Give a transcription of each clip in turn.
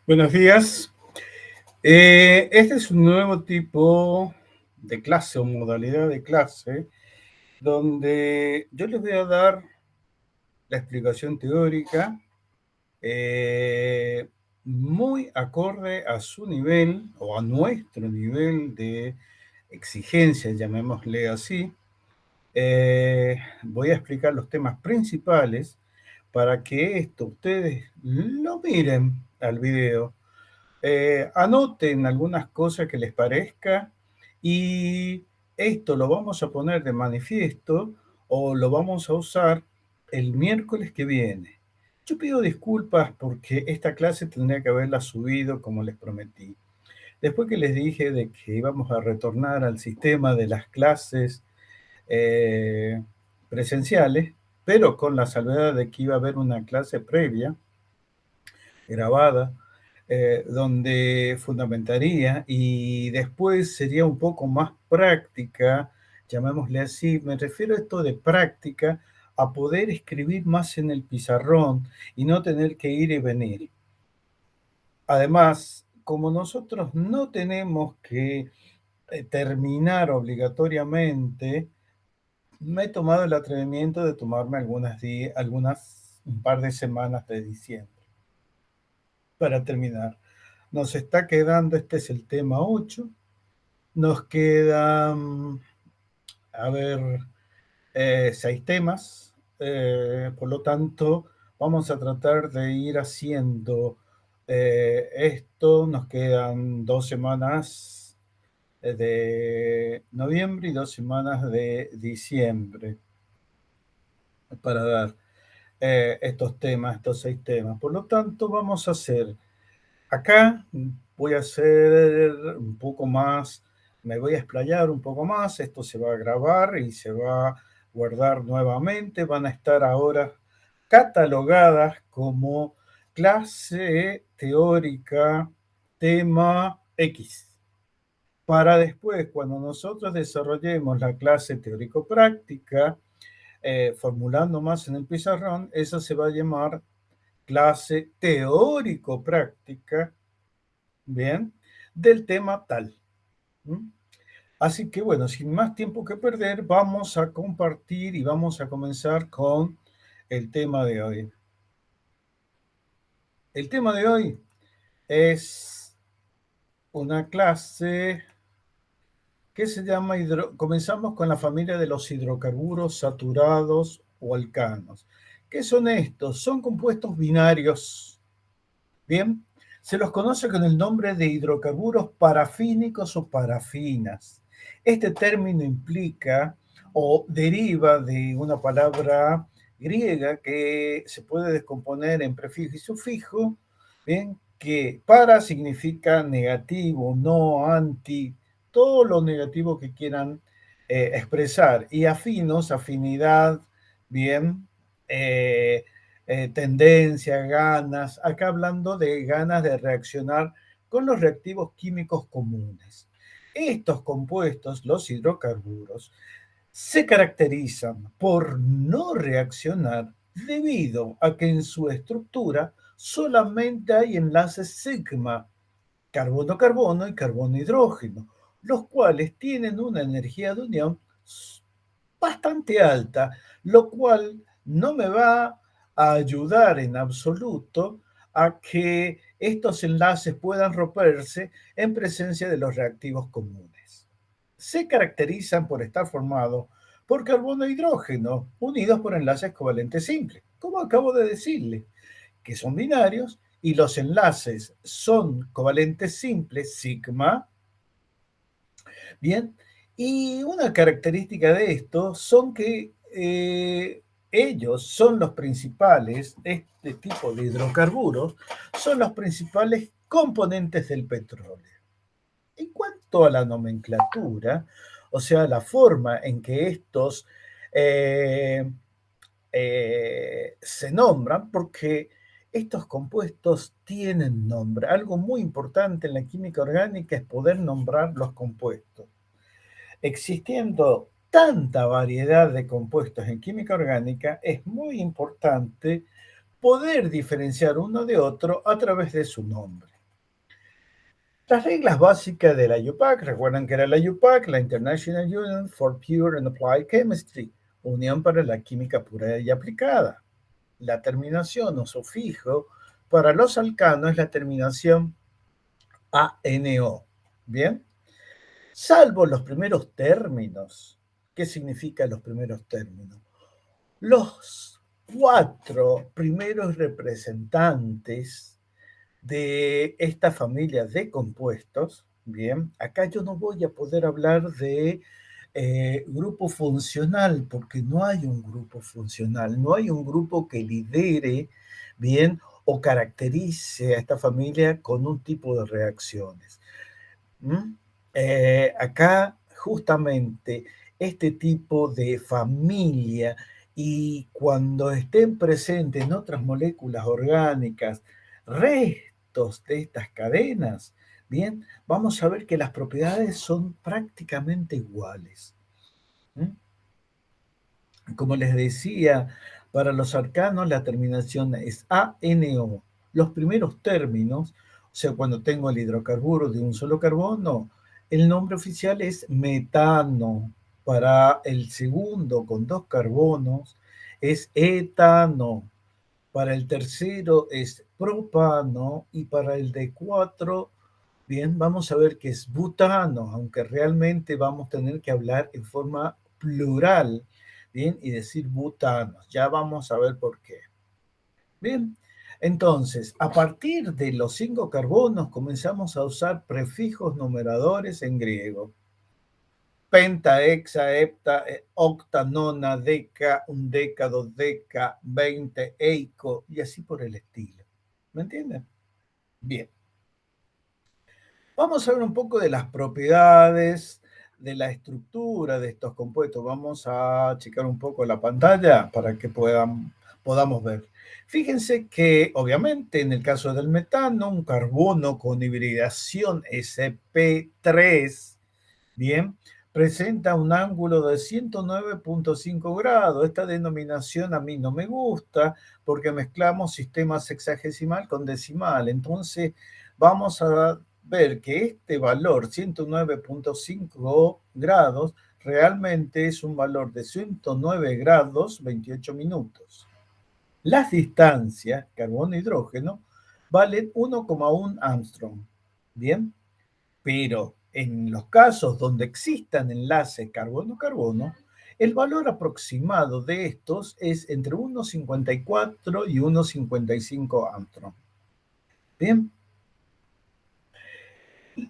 Buenos días. Este es un nuevo tipo de clase o modalidad de clase donde yo les voy a dar la explicación teórica eh, muy acorde a su nivel o a nuestro nivel de exigencia, llamémosle así. Voy a explicar los temas principales para que esto ustedes lo miren al video, anoten algunas cosas que les parezca y esto lo vamos a poner de manifiesto o lo vamos a usar el miércoles que viene. Yo pido disculpas porque esta clase tendría que haberla subido como les prometí. Después que les dije de que íbamos a retornar al sistema de las clases eh, presenciales, pero con la salvedad de que iba a haber una clase previa grabada, donde fundamentaría y después sería un poco más práctica, llamémosle así. Me refiero a esto de práctica, a poder escribir más en el pizarrón y no tener que ir y venir. Además, como nosotros no tenemos que terminar obligatoriamente, me he tomado el atrevimiento de tomarme un par de semanas de diciembre para terminar. Nos está quedando, este es el tema 8, nos quedan, a ver, 6 temas, por lo tanto, vamos a tratar de ir haciendo esto, nos quedan 2 semanas de noviembre y 2 semanas de diciembre para dar estos temas, estos 6 temas. Por lo tanto, vamos a hacer acá, voy a hacer un poco más, me voy a explayar un poco más, esto se va a grabar y se va a guardar nuevamente, van a estar ahora catalogadas como clase teórica tema X, para después, cuando nosotros desarrollemos la clase teórico-práctica, formulando más en el pizarrón, esa se va a llamar clase teórico-práctica, bien, del tema tal. Así que bueno, sin más tiempo que perder, vamos a compartir y vamos a comenzar con el tema de hoy. El tema de hoy es una clase que se llama, comenzamos con la familia de los hidrocarburos saturados o alcanos. ¿Qué son estos? Son compuestos binarios. Bien, se los conoce con el nombre de hidrocarburos parafínicos o parafinas. Este término implica o deriva de una palabra griega que se puede descomponer en prefijo y sufijo, bien, que para significa negativo, no, anti, todo lo negativo que quieran expresar, y afinos, afinidad, bien, tendencia, ganas, acá hablando de ganas de reaccionar con los reactivos químicos comunes. Estos compuestos, los hidrocarburos, se caracterizan por no reaccionar debido a que en su estructura solamente hay enlaces sigma, carbono-carbono y carbono-hidrógeno, los cuales tienen una energía de unión bastante alta, lo cual no me va a ayudar en absoluto a que estos enlaces puedan romperse en presencia de los reactivos comunes. Se caracterizan por estar formados por carbono e hidrógeno unidos por enlaces covalentes simples, como acabo de decirle, que son binarios y los enlaces son covalentes simples, sigma. Bien, y una característica de esto son que ellos son los principales, este tipo de hidrocarburos, son los principales componentes del petróleo. En cuanto a la nomenclatura, o sea, la forma en que estos se nombran, porque estos compuestos tienen nombre. Algo muy importante en la química orgánica es poder nombrar los compuestos. Existiendo tanta variedad de compuestos en química orgánica, es muy importante poder diferenciar uno de otro a través de su nombre. Las reglas básicas de la UPAC, recuerdan que era la UPAC, la International Union for Pure and Applied Chemistry, Unión para la Química Pura y Aplicada. La terminación o sufijo para los alcanos es la terminación ANO. ¿Bien? Salvo los primeros términos. ¿Qué significan los primeros términos? Los cuatro primeros representantes de esta familia de compuestos, bien, acá yo no voy a poder hablar de grupo funcional porque no hay un grupo funcional, no hay un grupo que lidere, bien, o caracterice a esta familia con un tipo de reacciones. ¿Mm? Acá justamente este tipo de familia y cuando estén presentes en otras moléculas orgánicas restos de estas cadenas, bien, vamos a ver que las propiedades son prácticamente iguales. ¿Mm? Como les decía, para los arcanos la terminación es ANO. Los primeros términos, o sea, cuando tengo el hidrocarburo de un solo carbono, el nombre oficial es metano. Para el segundo con dos carbonos es etano. Para el tercero es propano y para el de cuatro, bien, vamos a ver que es butano, aunque realmente vamos a tener que hablar en forma plural, bien, y decir butanos. Ya vamos a ver por qué. Bien, entonces, a partir de los 5 carbonos comenzamos a usar prefijos numeradores en griego. Penta, hexa, hepta, octa, nona, deca, undeca, dodeca, 20, eico, y así por el estilo. ¿Me entienden? Bien. Vamos a ver un poco de las propiedades, de la estructura de estos compuestos. Vamos a checar un poco la pantalla para que podamos ver. Fíjense que, obviamente, en el caso del metano, un carbono con hibridación sp3, bien, presenta un ángulo de 109.5 grados. Esta denominación a mí no me gusta porque mezclamos sistemas sexagesimal con decimal. Entonces, vamos a ver que este valor, 109.5 grados, realmente es un valor de 109 grados 28 minutos. Las distancias, carbono-hidrógeno, valen 1,1 Armstrong. Bien, pero en los casos donde existan enlaces carbono-carbono, el valor aproximado de estos es entre 1,54 y 1,55 Armstrong. Bien,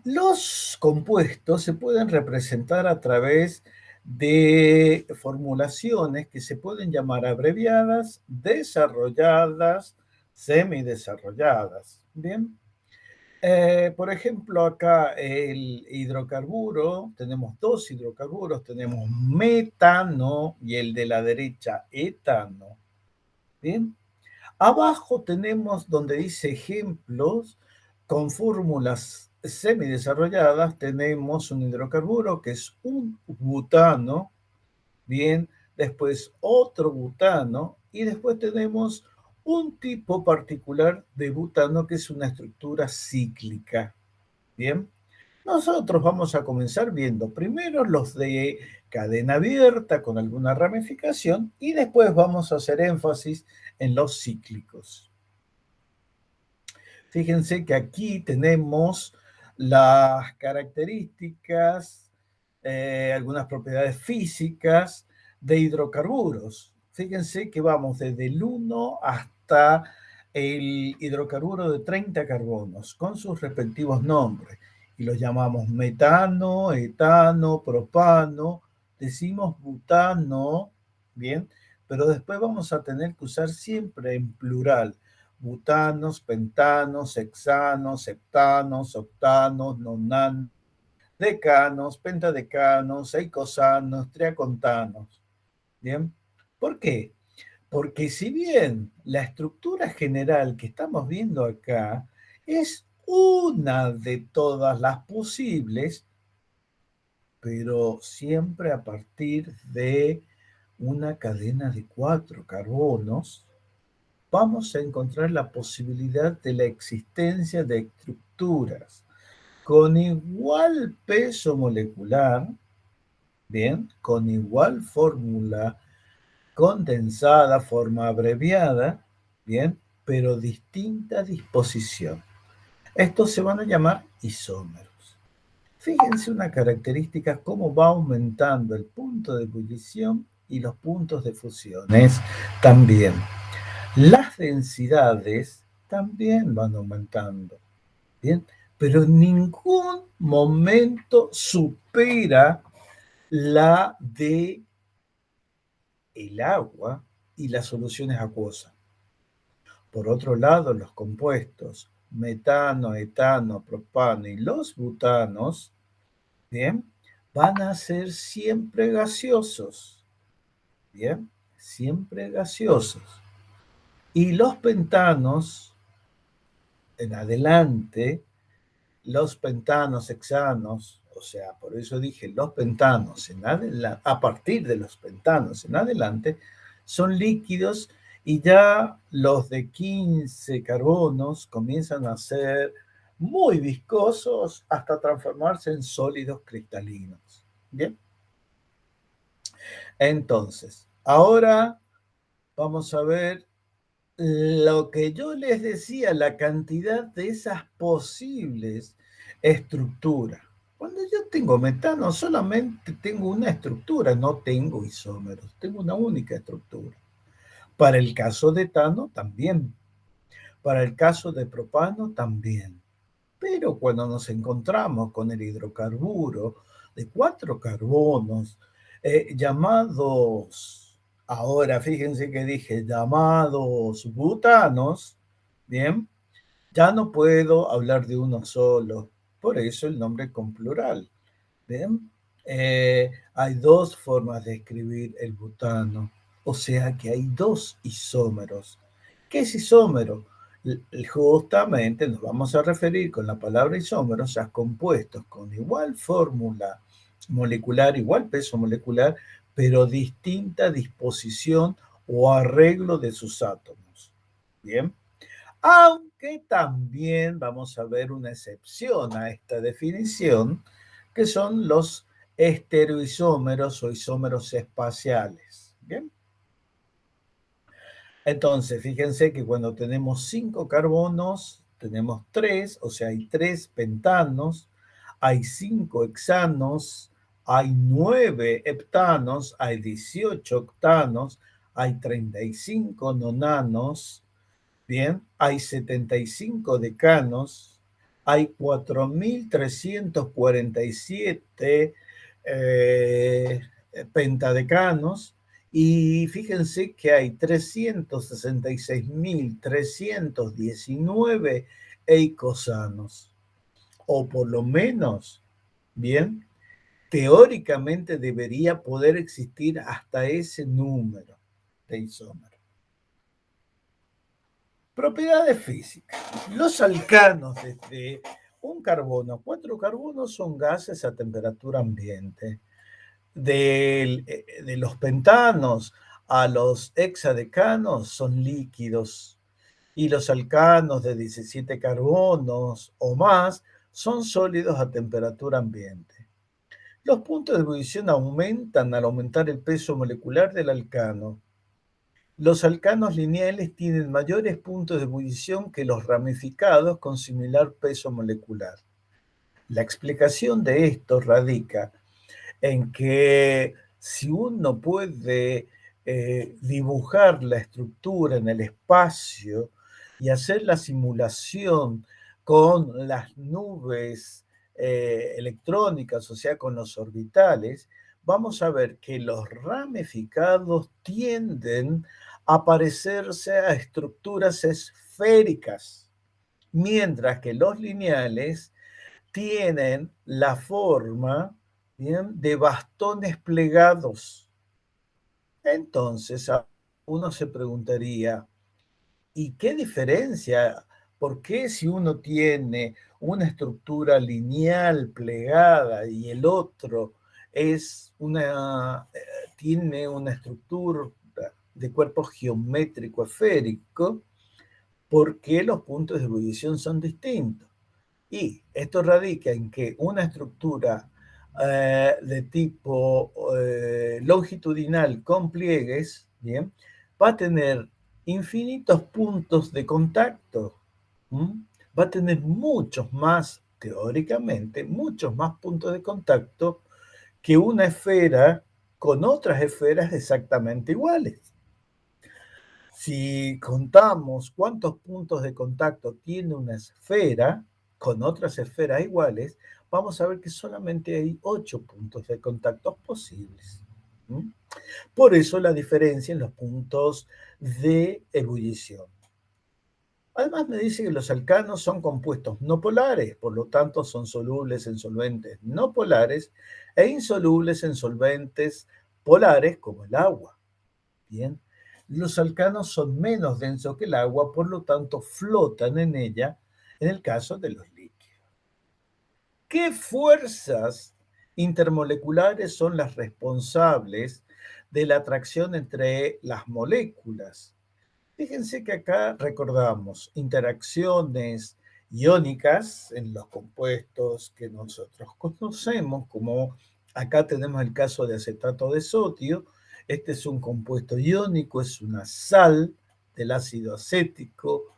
los compuestos se pueden representar a través de formulaciones que se pueden llamar abreviadas, desarrolladas, semidesarrolladas. Bien. Por ejemplo, acá el hidrocarburo, tenemos dos hidrocarburos, tenemos metano y el de la derecha etano. Bien. Abajo tenemos donde dice ejemplos con fórmulas semidesarrolladas, tenemos un hidrocarburo que es un butano, bien, después otro butano y después tenemos un tipo particular de butano que es una estructura cíclica. Bien, nosotros vamos a comenzar viendo primero los de cadena abierta con alguna ramificación y después vamos a hacer énfasis en los cíclicos. Fíjense que aquí tenemos las características, algunas propiedades físicas de hidrocarburos. Fíjense que vamos desde el 1 hasta el hidrocarburo de 30 carbonos con sus respectivos nombres y los llamamos metano, etano, propano, decimos butano, bien, pero después vamos a tener que usar siempre en plural butanos, pentanos, hexanos, septanos, octanos, nonanos, decanos, pentadecanos, eicosanos, triacontanos. ¿Bien? ¿Por qué? Porque si bien la estructura general que estamos viendo acá es una de todas las posibles, pero siempre a partir de una cadena de 4 carbonos, vamos a encontrar la posibilidad de la existencia de estructuras con igual peso molecular, bien, con igual fórmula condensada, forma abreviada, bien, pero distinta disposición. Estos se van a llamar isómeros. Fíjense una característica, cómo va aumentando el punto de ebullición y los puntos de fusiones también. Las densidades también van aumentando, ¿bien? Pero en ningún momento supera la de el agua y las soluciones acuosas. Por otro lado, los compuestos metano, etano, propano y los butanos, ¿bien? Van a ser siempre gaseosos, ¿bien? Siempre gaseosos. Y los pentanos, en adelante, los pentanos hexanos, o sea, por eso dije los pentanos a partir de los pentanos en adelante, son líquidos y ya los de 15 carbonos comienzan a ser muy viscosos hasta transformarse en sólidos cristalinos. Bien, entonces, ahora vamos a ver lo que yo les decía, la cantidad de esas posibles estructuras. Cuando yo tengo metano, solamente tengo una estructura, no tengo isómeros, tengo una única estructura. Para el caso de etano, también. Para el caso de propano, también. Pero cuando nos encontramos con el hidrocarburo de 4 carbonos, llamados, ahora fíjense que dije llamados butanos, bien, ya no puedo hablar de uno solo, por eso el nombre con plural, bien. Hay dos formas de escribir el butano, o sea que hay dos isómeros. ¿Qué es isómero? Justamente nos vamos a referir con la palabra isómeros a compuestos con igual fórmula molecular, igual peso molecular, pero distinta disposición o arreglo de sus átomos. Bien, aunque también vamos a ver una excepción a esta definición, que son los estereoisómeros o isómeros espaciales. Bien. Entonces, fíjense que cuando tenemos 5 carbonos, tenemos 3, o sea, hay 3 pentanos, hay 5 hexanos, hay 9 heptanos, hay 18 octanos, hay 35 nonanos, bien, hay 75 decanos, hay 4.347 pentadecanos, y fíjense que hay 366.319 eicosanos, o por lo menos, bien, teóricamente debería poder existir hasta ese número de isómeros. Propiedades físicas. Los alcanos desde un carbono a 4 carbonos son gases a temperatura ambiente. De los pentanos a los hexadecanos son líquidos, y los alcanos de 17 carbonos o más son sólidos a temperatura ambiente. Los puntos de ebullición aumentan al aumentar el peso molecular del alcano. Los alcanos lineales tienen mayores puntos de ebullición que los ramificados con similar peso molecular. La explicación de esto radica en que si uno puede dibujar la estructura en el espacio y hacer la simulación con las nubes electrónicas, o sea, con los orbitales, vamos a ver que los ramificados tienden a parecerse a estructuras esféricas, mientras que los lineales tienen la forma, ¿bien?, de bastones plegados. Entonces, uno se preguntaría, ¿y qué diferencia? ¿Por qué si uno tiene una estructura lineal plegada y el otro tiene una estructura de cuerpo geométrico esférico, por qué los puntos de ebullición son distintos? Y esto radica en que una estructura de tipo longitudinal con pliegues, ¿bien? Va a tener infinitos puntos de contacto. ¿M? Va a tener muchos más, teóricamente, muchos más puntos de contacto que una esfera con otras esferas exactamente iguales. Si contamos cuántos puntos de contacto tiene una esfera con otras esferas iguales, vamos a ver que solamente hay 8 puntos de contacto posibles. ¿Mm? Por eso la diferencia en los puntos de ebullición. Además me dice que los alcanos son compuestos no polares, por lo tanto son solubles en solventes no polares e insolubles en solventes polares como el agua. Bien, los alcanos son menos densos que el agua, por lo tanto flotan en ella en el caso de los líquidos. ¿Qué fuerzas intermoleculares son las responsables de la atracción entre las moléculas? Fíjense que acá recordamos interacciones iónicas en los compuestos que nosotros conocemos, como acá tenemos el caso de acetato de sodio. Este es un compuesto iónico, es una sal del ácido acético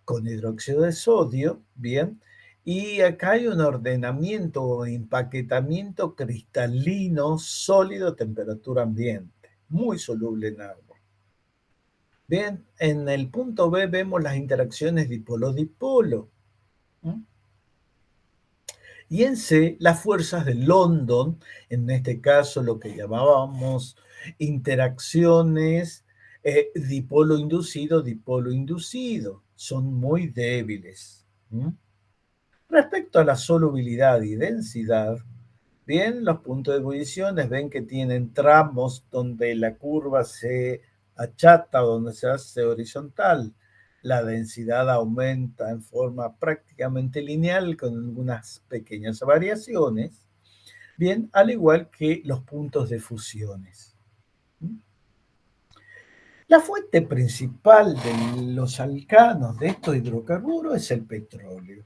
con hidróxido de sodio, ¿bien? Y acá hay un ordenamiento o empaquetamiento cristalino sólido a temperatura ambiente, muy soluble en agua. Bien, en el punto B vemos las interacciones dipolo-dipolo. ¿Mm? Y en C, las fuerzas de London, en este caso lo que llamábamos interacciones dipolo inducido, son muy débiles. ¿Mm? Respecto a la solubilidad y densidad, bien, los puntos de ebullición ven que tienen tramos donde la curva se achata o donde se hace horizontal. La densidad aumenta en forma prácticamente lineal con algunas pequeñas variaciones, bien, al igual que los puntos de fusiones. La fuente principal de los alcanos de estos hidrocarburos es el petróleo.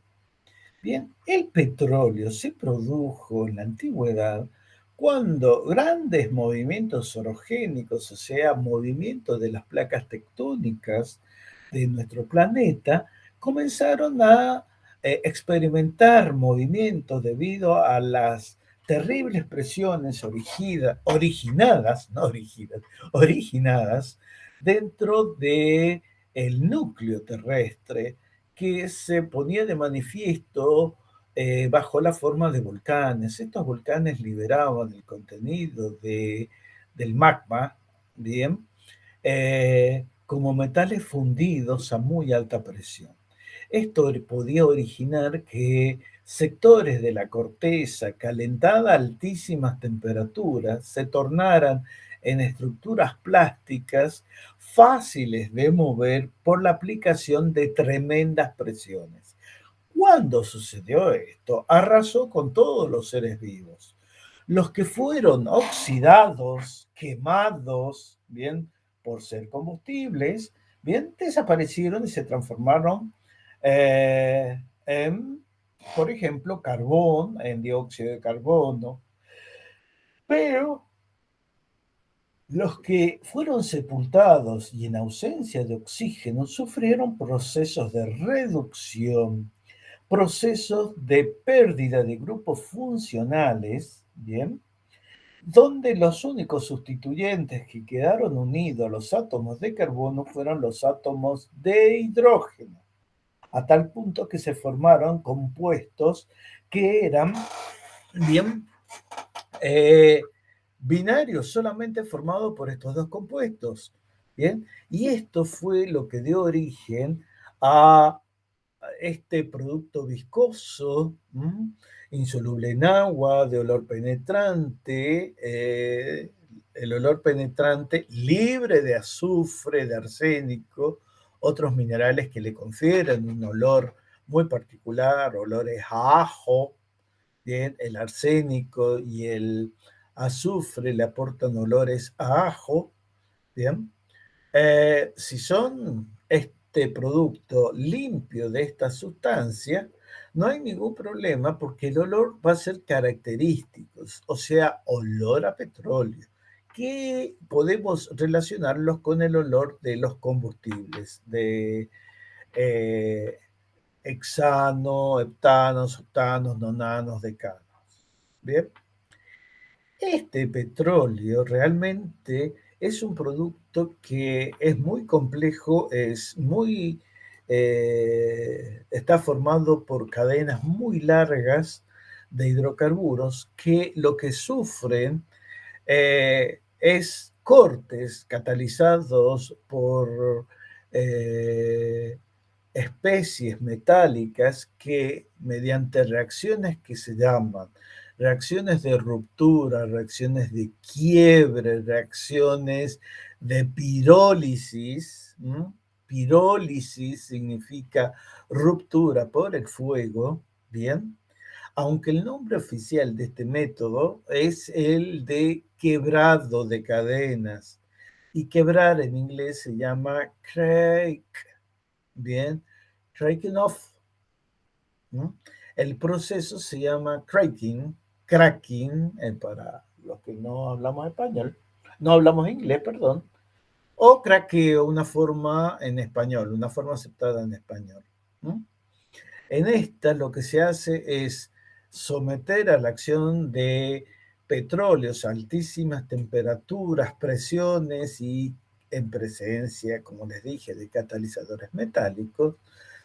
Bien, el petróleo se produjo en la antigüedad cuando grandes movimientos orogénicos, o sea, movimientos de las placas tectónicas de nuestro planeta, comenzaron a experimentar movimientos debido a las terribles presiones originadas, no origidas, originadas dentro de el núcleo terrestre que se ponía de manifiesto bajo la forma de volcanes. Estos volcanes liberaban el contenido del magma, bien, como metales fundidos a muy alta presión. Esto podía originar que sectores de la corteza calentada a altísimas temperaturas se tornaran en estructuras plásticas fáciles de mover por la aplicación de tremendas presiones. Cuando sucedió esto, arrasó con todos los seres vivos. Los que fueron oxidados, quemados, bien, por ser combustibles, bien, desaparecieron y se transformaron en, por ejemplo, carbón, en dióxido de carbono. Pero los que fueron sepultados y en ausencia de oxígeno sufrieron procesos de reducción, procesos de pérdida de grupos funcionales, ¿bien? Donde los únicos sustituyentes que quedaron unidos a los átomos de carbono fueron los átomos de hidrógeno, a tal punto que se formaron compuestos que eran, bien, eh, binarios, solamente formados por estos dos compuestos. Bien, y esto fue lo que dio origen a este producto viscoso, insoluble en agua, de olor penetrante, el olor penetrante libre de azufre, de arsénico, otros minerales que le confieren un olor muy particular, olores a ajo, bien, el arsénico y el azufre le aportan olores a ajo, bien. Si son este producto limpio de esta sustancia, No hay ningún problema porque el olor va a ser característico, o sea, olor a petróleo, que podemos relacionarlos con el olor de los combustibles, de eh, hexano, heptanos, octanos, nonanos, decanos. Bien, este petróleo realmente es un producto que es muy complejo, está formado por cadenas muy largas de hidrocarburos que lo que sufren es cortes catalizados por eh, especies metálicas que mediante reacciones que se llaman reacciones de ruptura, reacciones de quiebre, reacciones de pirólisis. ¿M? Pirólisis significa ruptura por el fuego, ¿bien? Aunque el nombre oficial de este método es el de quebrado de cadenas. Y quebrar en inglés se llama crack, bien, cracking off, ¿no? El proceso se llama cracking, para los que no hablamos español, no hablamos inglés, perdón, o craqueo, una forma en español, una forma aceptada en español, ¿no? En esta lo que se hace es someter a la acción de petróleos a altísimas temperaturas, presiones y en presencia, como les dije, de catalizadores metálicos,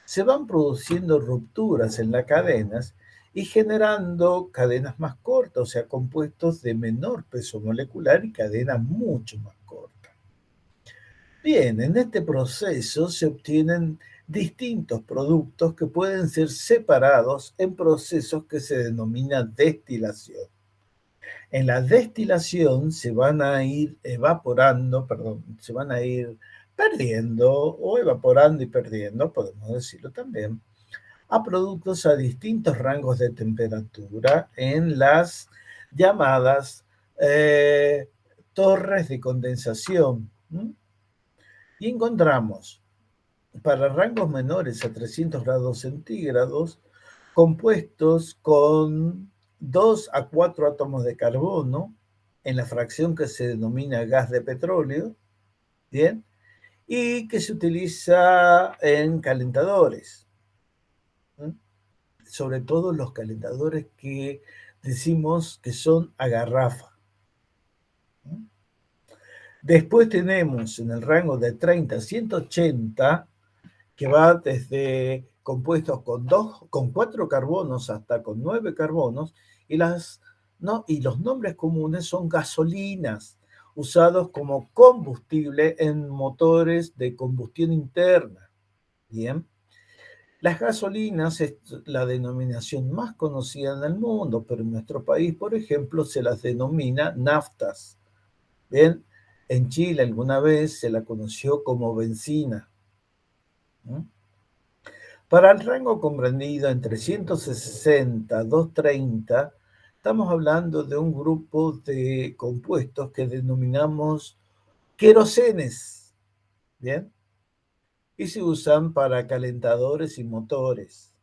se van produciendo rupturas en las cadenas y generando cadenas más cortas, o sea, compuestos de menor peso molecular y cadenas mucho más cortas. Bien, en este proceso se obtienen distintos productos que pueden ser separados en procesos que se denomina destilación. En la destilación se van a ir evaporando, perdón, se van a ir perdiendo o evaporando y perdiendo, podemos decirlo también, a productos a distintos rangos de temperatura en las llamadas torres de condensación. ¿M? Y encontramos para rangos menores a 300 grados centígrados, compuestos con 2 a 4 átomos de carbono en la fracción que se denomina gas de petróleo, ¿bien? Y que se utiliza en calentadores, ¿sí? Sobre todo los calentadores que decimos que son a garrafa, ¿sí? Después tenemos en el rango de 30 a 180 que va desde compuestos con 4 carbonos hasta con 9 carbonos, y, no, y los nombres comunes son gasolinas, usados como combustible en motores de combustión interna. Bien, las gasolinas es la denominación más conocida en el mundo, pero en nuestro país, por ejemplo, se las denomina naftas. Bien, en Chile alguna vez se la conoció como benzina. ¿Mm? Para el rango comprendido entre 160 a 230, estamos hablando de un grupo de compuestos que denominamos querosenes, ¿bien? Y se usan para calentadores y motores.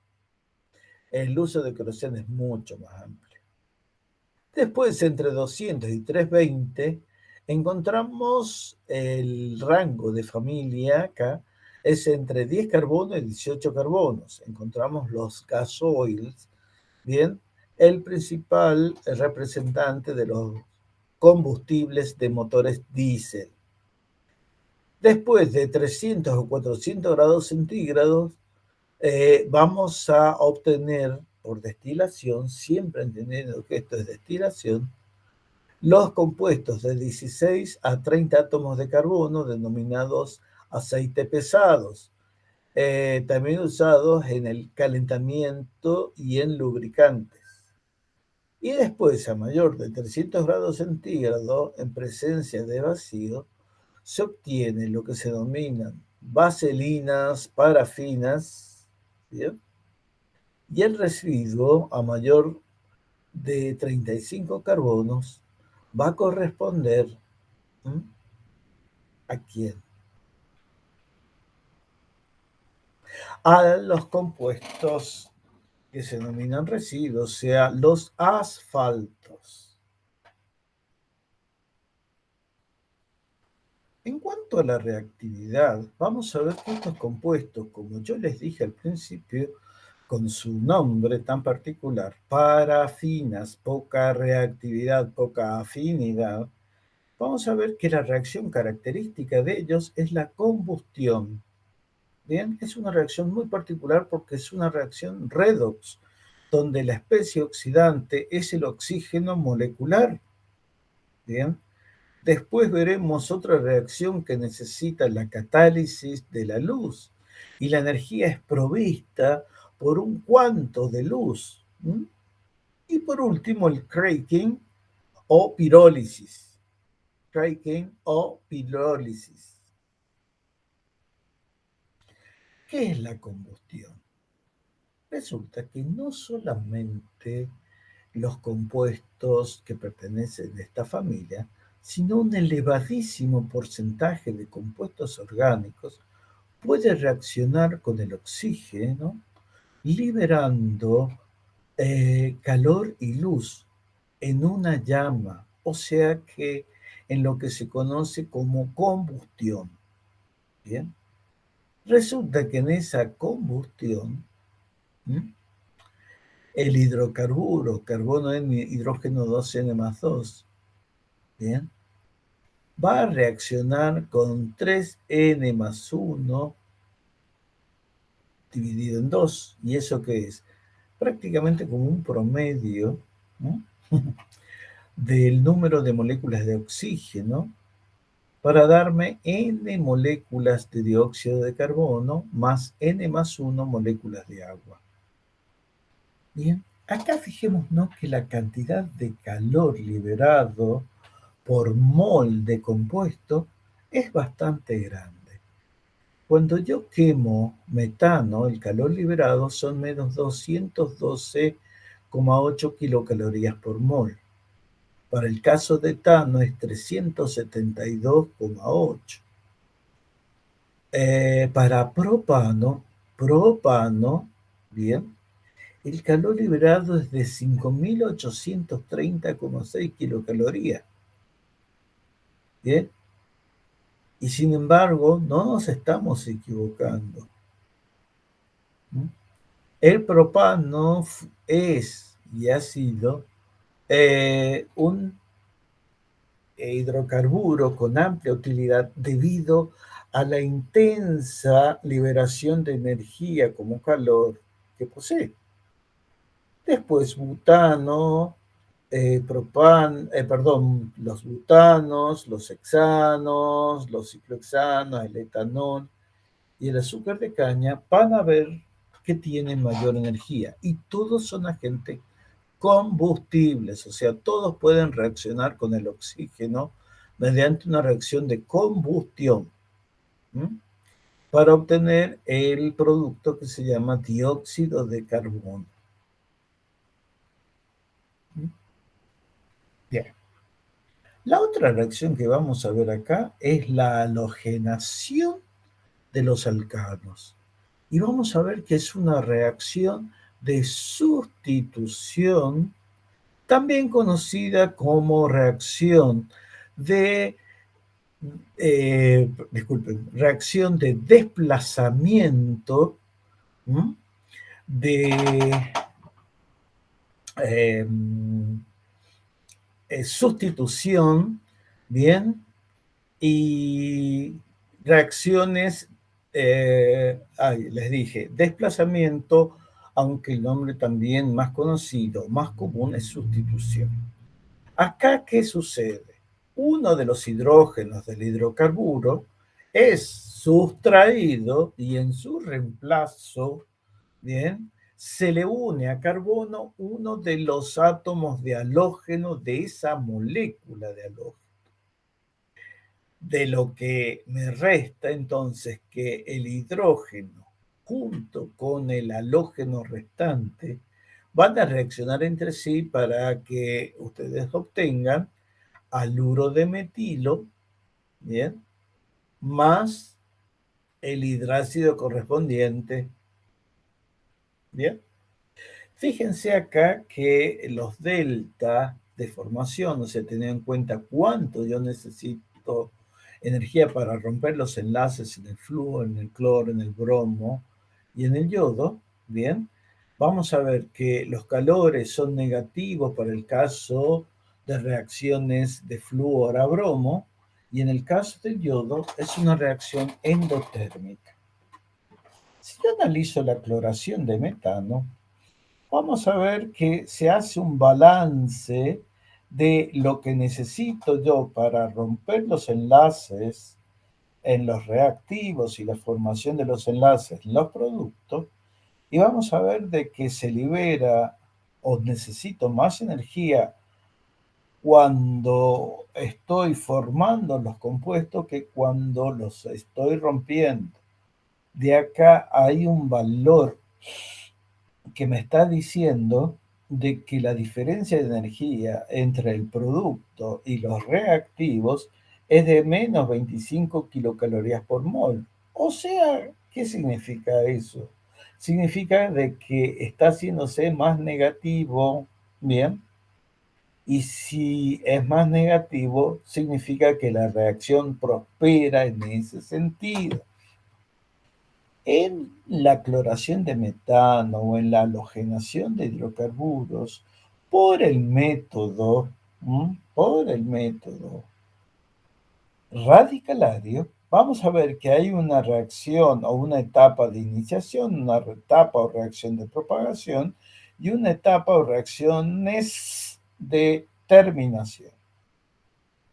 El uso de queroseno es mucho más amplio. Después, entre 200 y 320, encontramos el rango de familia acá, es entre 10 carbonos y 18 carbonos. Encontramos los gasoils, bien, el principal representante de los combustibles de motores diésel. Después de 300 o 400 grados centígrados, vamos a obtener por destilación, siempre entendiendo que esto es destilación, los compuestos de 16 a 30 átomos de carbono denominados aceites pesados, también usados en el calentamiento y en lubricantes. Y después, a mayor de 300 grados centígrados, en presencia de vacío, se obtiene lo que se denominan vaselinas, parafinas, ¿bien? Y el residuo a mayor de 35 carbonos va a corresponder, ¿m?, ¿a quién? A los compuestos que se denominan residuos, o sea, los asfaltos. En cuanto a la reactividad, vamos a ver que estos compuestos, como yo les dije al principio, con su nombre tan particular, parafinas, poca reactividad, poca afinidad, vamos a ver que la reacción característica de ellos es la combustión. Bien, es una reacción muy particular porque es una reacción redox, donde la especie oxidante es el oxígeno molecular. Bien, después veremos otra reacción que necesita la catálisis de la luz y la energía es provista por un cuanto de luz. Y por último, el cracking o pirólisis. Cracking o pirólisis. ¿Qué es la combustión? Resulta que no solamente los compuestos que pertenecen a esta familia, sino un elevadísimo porcentaje de compuestos orgánicos puede reaccionar con el oxígeno, liberando calor y luz en una llama, o sea que en lo que se conoce como combustión. Bien, resulta que en esa combustión, ¿m? El hidrocarburo, carbono N, hidrógeno 2N más 2, bien, va a reaccionar con 3N más 1 dividido en 2. ¿Y eso qué es? Prácticamente como un promedio, ¿no?, del número de moléculas de oxígeno para darme N moléculas de dióxido de carbono más N más 1 moléculas de agua. Bien, acá fijémonos que la cantidad de calor liberado por mol de compuesto es bastante grande. Cuando yo quemo metano, el calor liberado son menos 212,8 kilocalorías por mol. Para el caso de etano es 372,8. Para propano, bien, el calor liberado es de 5.830,6 kilocalorías. Bien, y sin embargo, no nos estamos equivocando. El propano es y ha sido un hidrocarburo con amplia utilidad debido a la intensa liberación de energía como calor que posee. Después butano, los butanos, los hexanos, los ciclohexanos, el etanol y el azúcar de caña van a ver que tienen mayor energía y todos son agentes combustibles, o sea, todos pueden reaccionar con el oxígeno mediante una reacción de combustión, ¿m?, para obtener el producto que se llama dióxido de carbono. Bien. La otra reacción que vamos a ver acá es la halogenación de los alcanos. Y vamos a ver que es una reacción de sustitución, también conocida como reacción de, reacción de desplazamiento, ¿m?, de eh, sustitución, bien, y reacciones, les dije, desplazamiento, aunque el nombre también más conocido, más común es sustitución. Acá, ¿qué sucede? Uno de los hidrógenos del hidrocarburo es sustraído y en su reemplazo, bien, se le une a carbono uno de los átomos de halógeno de esa molécula de halógeno. De lo que me resta entonces que el hidrógeno junto con el halógeno restante van a reaccionar entre sí para que ustedes obtengan haluro de metilo, ¿bien?, más el hidrácido correspondiente, ¿bien? Fíjense acá que los delta de formación, o sea, tener en cuenta cuánto yo necesito energía para romper los enlaces en el flúor, en el cloro, en el bromo y en el yodo, bien, vamos a ver que los calores son negativos para el caso de reacciones de flúor a bromo y en el caso del yodo es una reacción endotérmica. Si yo analizo la cloración de metano, vamos a ver que se hace un balance de lo que necesito yo para romper los enlaces en los reactivos y la formación de los enlaces en los productos, y vamos a ver de que se libera o necesito más energía cuando estoy formando los compuestos que cuando los estoy rompiendo. De acá hay un valor que me está diciendo de que la diferencia de energía entre el producto y los reactivos es de menos 25 kilocalorías por mol. O sea, ¿qué significa eso? Significa de que está haciéndose más negativo, ¿bien? Y si es más negativo, significa que la reacción prospera en ese sentido. En la cloración de metano o en la halogenación de hidrocarburos, por el método, por el método radicalario, vamos a ver que hay una reacción o una etapa de iniciación, una etapa o reacción de propagación y una etapa o reacciones de terminación.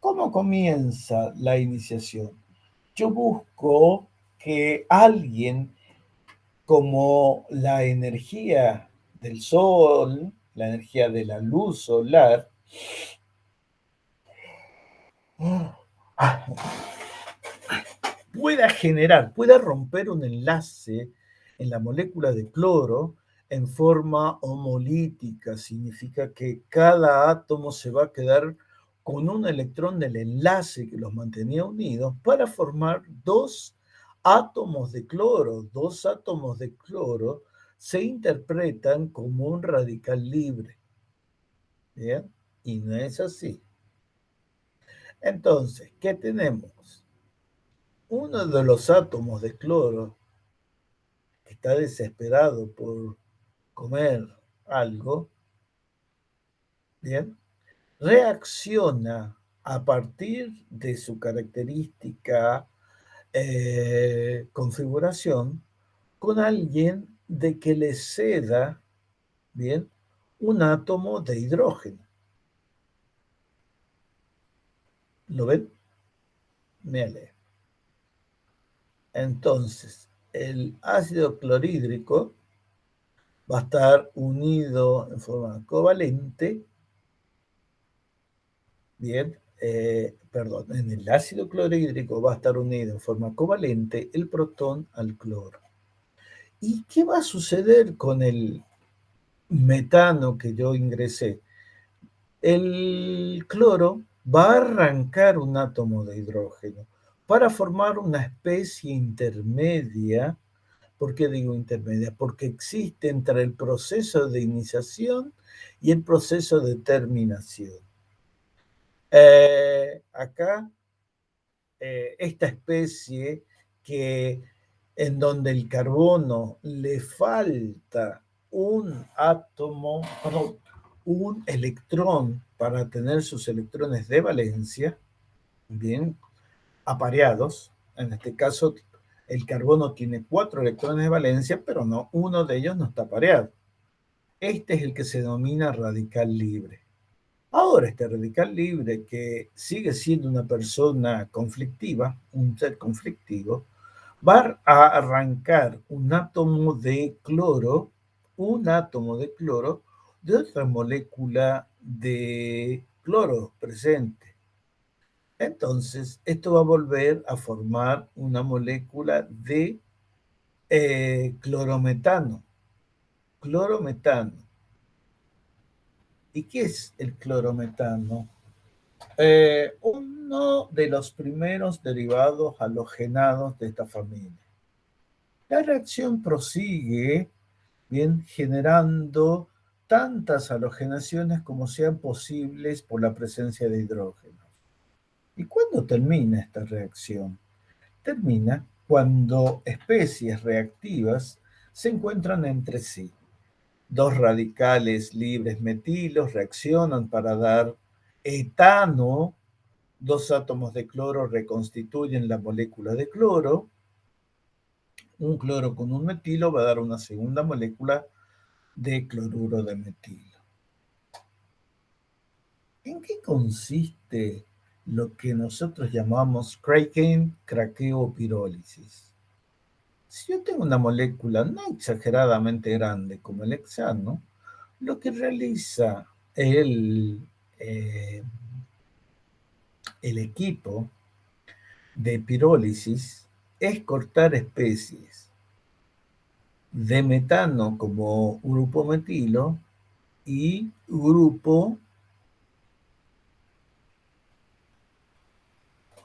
¿Cómo comienza la iniciación? Yo busco que alguien como la energía del sol, la energía de la luz solar, pueda generar, pueda romper un enlace en la molécula de cloro en forma homolítica. Significa que cada átomo se va a quedar con un electrón del enlace que los mantenía unidos para formar dos átomos de cloro. Dos átomos de cloro se interpretan como un radical libre. ¿Bien? Y no es así. Entonces, ¿qué tenemos? Uno de los átomos de cloro que está desesperado por comer algo, ¿bien? Reacciona a partir de su característica configuración con alguien de que le ceda, ¿bien? Un átomo de hidrógeno. ¿Lo ven? Mírale. Entonces, el ácido clorhídrico va a estar unido en forma covalente, bien, perdón, en el ácido clorhídrico va a estar unido en forma covalente el protón al cloro. ¿Y qué va a suceder con el metano que yo ingresé? El cloro va a arrancar un átomo de hidrógeno para formar una especie intermedia. ¿Por qué digo intermedia? Porque existe entre el proceso de iniciación y el proceso de terminación. Acá, esta especie que en donde el carbono le falta un átomo, perdón, un electrón para tener sus electrones de valencia, bien, apareados. En este caso, el carbono tiene 4 electrones de valencia, pero no, uno de ellos no está pareado. Este es el que se denomina radical libre. Ahora, este radical libre, que sigue siendo una persona conflictiva, un ser conflictivo, va a arrancar un átomo de cloro de otra molécula de cloro presente. Entonces, esto va a volver a formar una molécula de clorometano. Clorometano. ¿Y qué es el clorometano? Uno de los primeros derivados halogenados de esta familia. La reacción prosigue, bien, generando tantas halogenaciones como sean posibles por la presencia de hidrógeno. ¿Y cuándo termina esta reacción? Termina cuando especies reactivas se encuentran entre sí. Dos radicales libres metilos reaccionan para dar etano. Dos átomos de cloro reconstituyen la molécula de cloro. Un cloro con un metilo va a dar una segunda molécula de cloruro de metilo. ¿En qué consiste lo que nosotros llamamos cracking, craqueo o pirólisis? Si yo tengo una molécula no exageradamente grande como el hexano, lo que realiza eh, el equipo de pirólisis es cortar especies de metano como grupo metilo y grupo,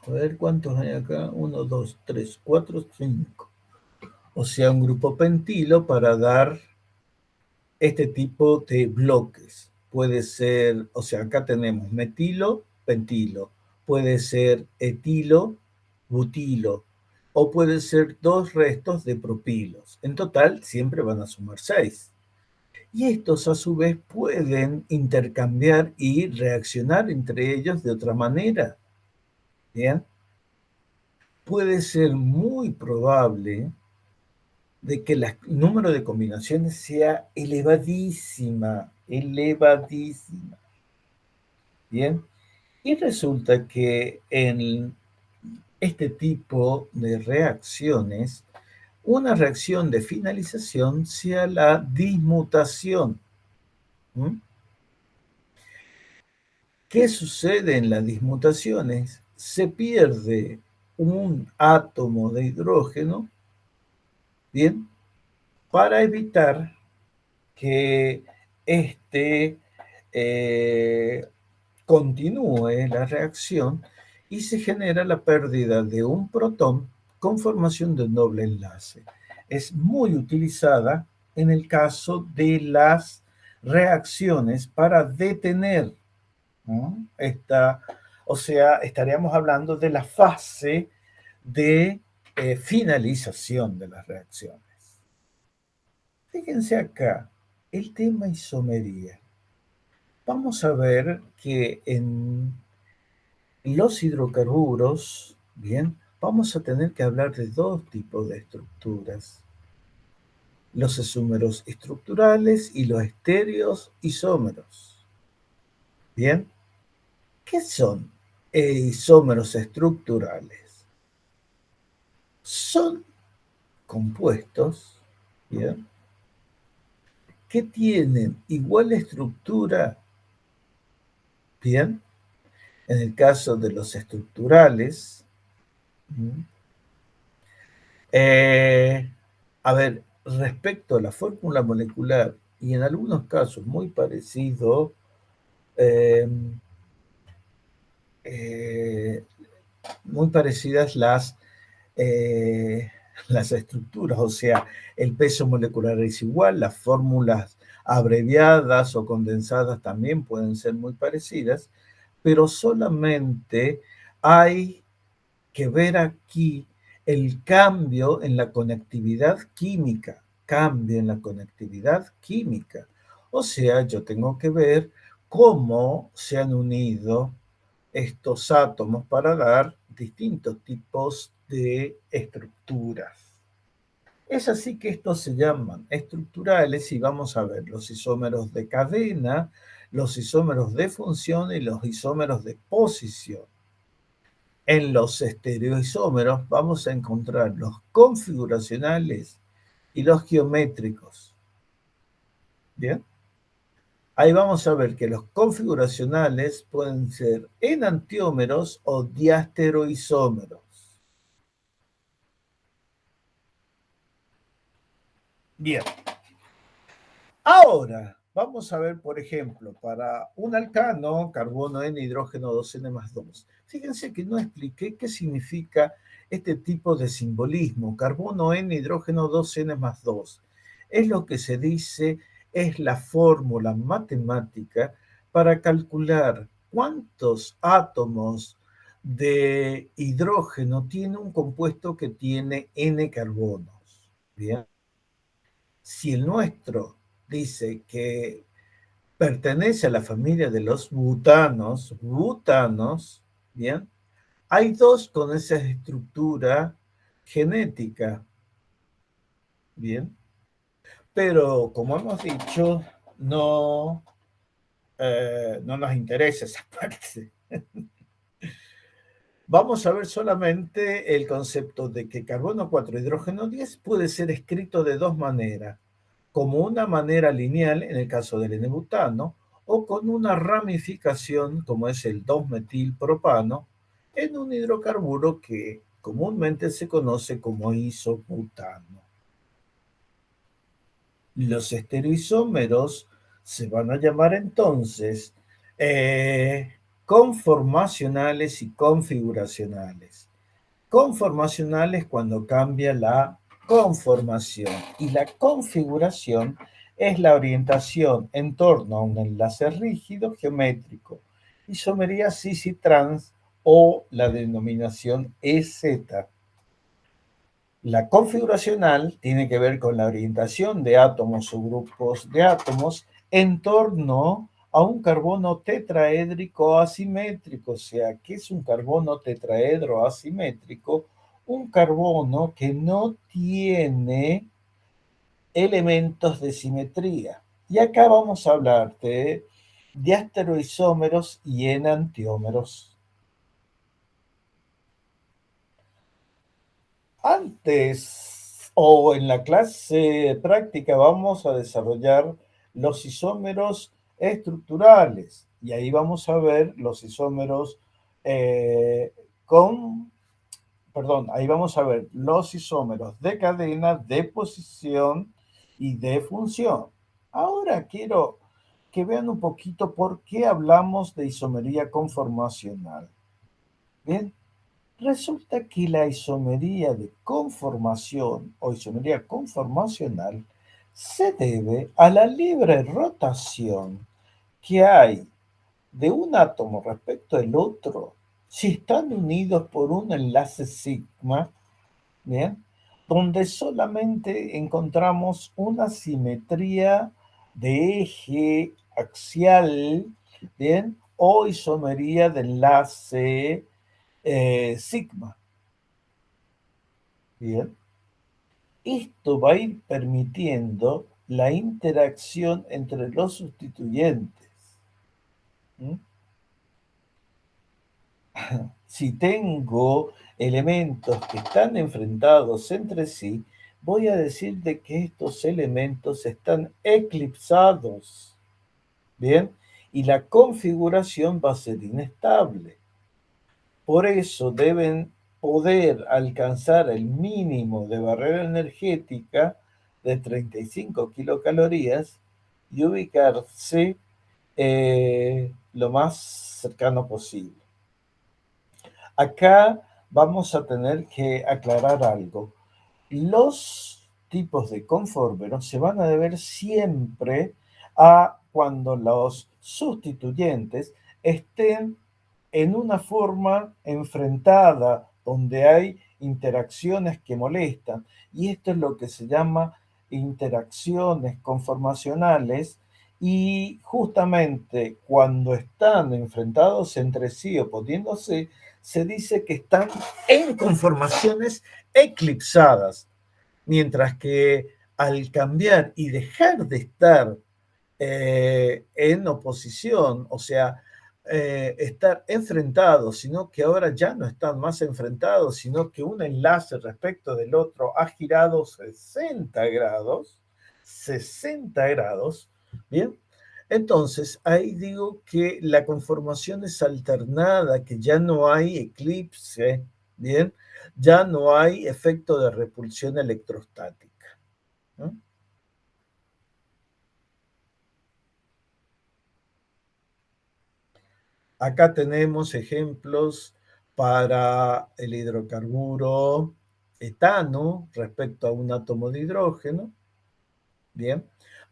a ver cuántos hay acá, 1, 2, 3, 4, 5. O sea, un grupo pentilo para dar este tipo de bloques. Puede ser, o sea, acá tenemos metilo, pentilo, puede ser etilo, butilo, o puede ser dos restos de propilos. En total, siempre van a sumar 6. Y estos, a su vez, pueden intercambiar y reaccionar entre ellos de otra manera. Bien, puede ser muy probable de que el número de combinaciones sea elevadísima, elevadísima. Bien, y resulta que en este tipo de reacciones, una reacción de finalización sea la dismutación. ¿Mm? ¿Qué sucede en las dismutaciones? Se pierde un átomo de hidrógeno, bien, para evitar que este continúe la reacción y se genera la pérdida de un protón con formación de un doble enlace. Es muy utilizada en el caso de las reacciones para detener, ¿no? O sea, estaríamos hablando de la fase de finalización de las reacciones. Fíjense acá, el tema isomería. Vamos a ver que en los hidrocarburos, bien, vamos a tener que hablar de dos tipos de estructuras. Los isómeros estructurales y los estéreos isómeros. Bien, ¿qué son isómeros estructurales? Son compuestos, bien, que tienen igual estructura, bien, en el caso de los estructurales. A ver, respecto a la fórmula molecular, y en algunos casos muy parecido, eh, eh, muy parecidas las estructuras, o sea, el peso molecular es igual, las fórmulas abreviadas o condensadas también pueden ser muy parecidas, pero solamente hay que ver aquí el cambio en la conectividad química, cambio en la conectividad química. O sea, yo tengo que ver cómo se han unido estos átomos para dar distintos tipos de estructuras. Es así que estos se llaman estructurales y vamos a ver los isómeros de cadena, los isómeros de función y los isómeros de posición. En los estereoisómeros vamos a encontrar los configuracionales y los geométricos. ¿Bien? Ahí vamos a ver que los configuracionales pueden ser enantiómeros o diastereoisómeros. Bien. Ahora, vamos a ver, por ejemplo, para un alcano, carbono N, hidrógeno 2N más 2. Fíjense que no expliqué qué significa este tipo de simbolismo, carbono N, hidrógeno 2N más 2. Es lo que se dice es la fórmula matemática para calcular cuántos átomos de hidrógeno tiene un compuesto que tiene N carbonos. Bien. Si el nuestro dice que pertenece a la familia de los butanos, bien, hay dos con esa estructura genética, bien, pero como hemos dicho, no nos interesa esa parte. Vamos a ver solamente el concepto de que carbono 4 hidrógeno 10 puede ser escrito de dos maneras, como una manera lineal en el caso del N-butano o con una ramificación como es el 2-metilpropano en un hidrocarburo que comúnmente se conoce como isobutano. Los estereoisómeros se van a llamar entonces conformacionales y configuracionales. Conformacionales cuando cambia la conformación y la configuración es la orientación en torno a un enlace rígido geométrico, isomería cis y trans o la denominación EZ. La configuracional tiene que ver con la orientación de átomos o grupos de átomos en torno a un carbono tetraédrico asimétrico. O sea, ¿qué es un carbono tetraedro asimétrico? Un carbono que no tiene elementos de simetría. Y acá vamos a hablar de diastereoisómeros y enantiómeros. Antes o en la clase práctica vamos a desarrollar los isómeros estructurales y ahí vamos a ver los isómeros eh, con, perdón, ahí vamos a ver los isómeros de cadena, de posición y de función. Ahora quiero que vean un poquito por qué hablamos de isomería conformacional. Bien, resulta que la isomería de conformación o isomería conformacional se debe a la libre rotación que hay de un átomo respecto al otro si están unidos por un enlace sigma, ¿bien? Donde solamente encontramos una simetría de eje axial, ¿bien? O isomería de enlace sigma. Bien. Esto va a ir permitiendo la interacción entre los sustituyentes. ¿Mm? Si tengo elementos que están enfrentados entre sí, voy a decir de que estos elementos están eclipsados. Bien, y la configuración va a ser inestable. Por eso deben poder alcanzar el mínimo de barrera energética de 35 kilocalorías y ubicarse lo más cercano posible. Acá vamos a tener que aclarar algo. Los tipos de conformeros se van a deber siempre a cuando los sustituyentes estén en una forma enfrentada, donde hay interacciones que molestan. Y esto es lo que se llama interacciones conformacionales. Y justamente cuando están enfrentados entre sí, oponiéndose, se dice que están en conformaciones eclipsadas, mientras que al cambiar y dejar de estar en oposición, o sea, estar enfrentados, sino que ahora ya no están más enfrentados, sino que un enlace respecto del otro ha girado 60 grados, ¿bien? Entonces, ahí digo que la conformación es alternada, que ya no hay eclipse, ¿bien? Ya no hay efecto de repulsión electrostática. ¿No? Acá tenemos ejemplos para el hidrocarburo etano respecto a un átomo de hidrógeno. Bien,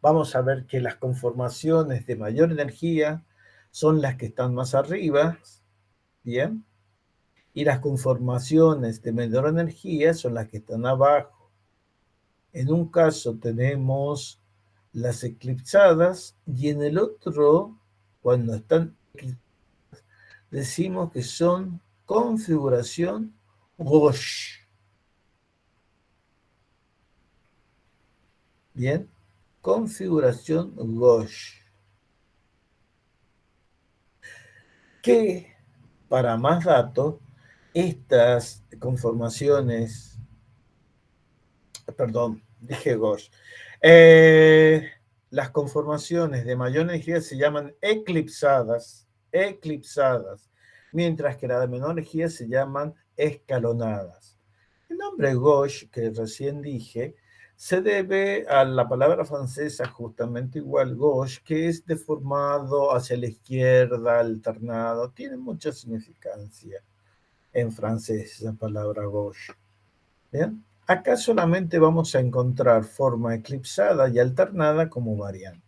vamos a ver que las conformaciones de mayor energía son las que están más arriba, ¿bien? Y las conformaciones de menor energía son las que están abajo. En un caso tenemos las eclipsadas y en el otro, cuando están decimos que son configuración Roche. Bien, configuración Roche. Que para más datos, estas conformaciones, perdón, dije Gauge, las conformaciones de mayor energía se llaman eclipsadas, mientras que las de menor energía se llaman escalonadas. El nombre gauche que recién dije se debe a la palabra francesa justamente igual gauche, que es deformado hacia la izquierda, alternado, tiene mucha significancia en francés esa palabra gauche. ¿Bien? Acá solamente vamos a encontrar forma eclipsada y alternada como variantes.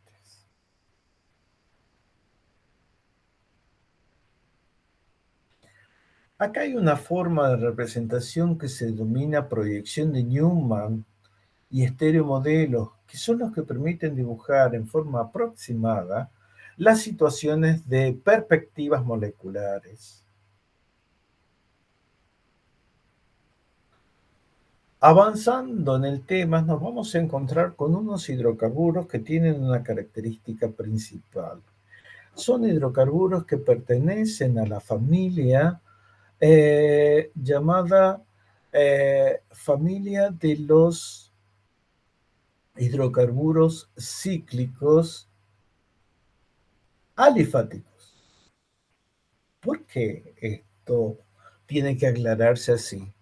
Acá hay una forma de representación que se denomina proyección de Newman y estereomodelos, que son los que permiten dibujar en forma aproximada las situaciones de perspectivas moleculares. Avanzando en el tema, nos vamos a encontrar con unos hidrocarburos que tienen una característica principal. Son hidrocarburos que pertenecen a la familia llamada familia de los hidrocarburos cíclicos alifáticos. ¿Por qué esto tiene que aclararse así?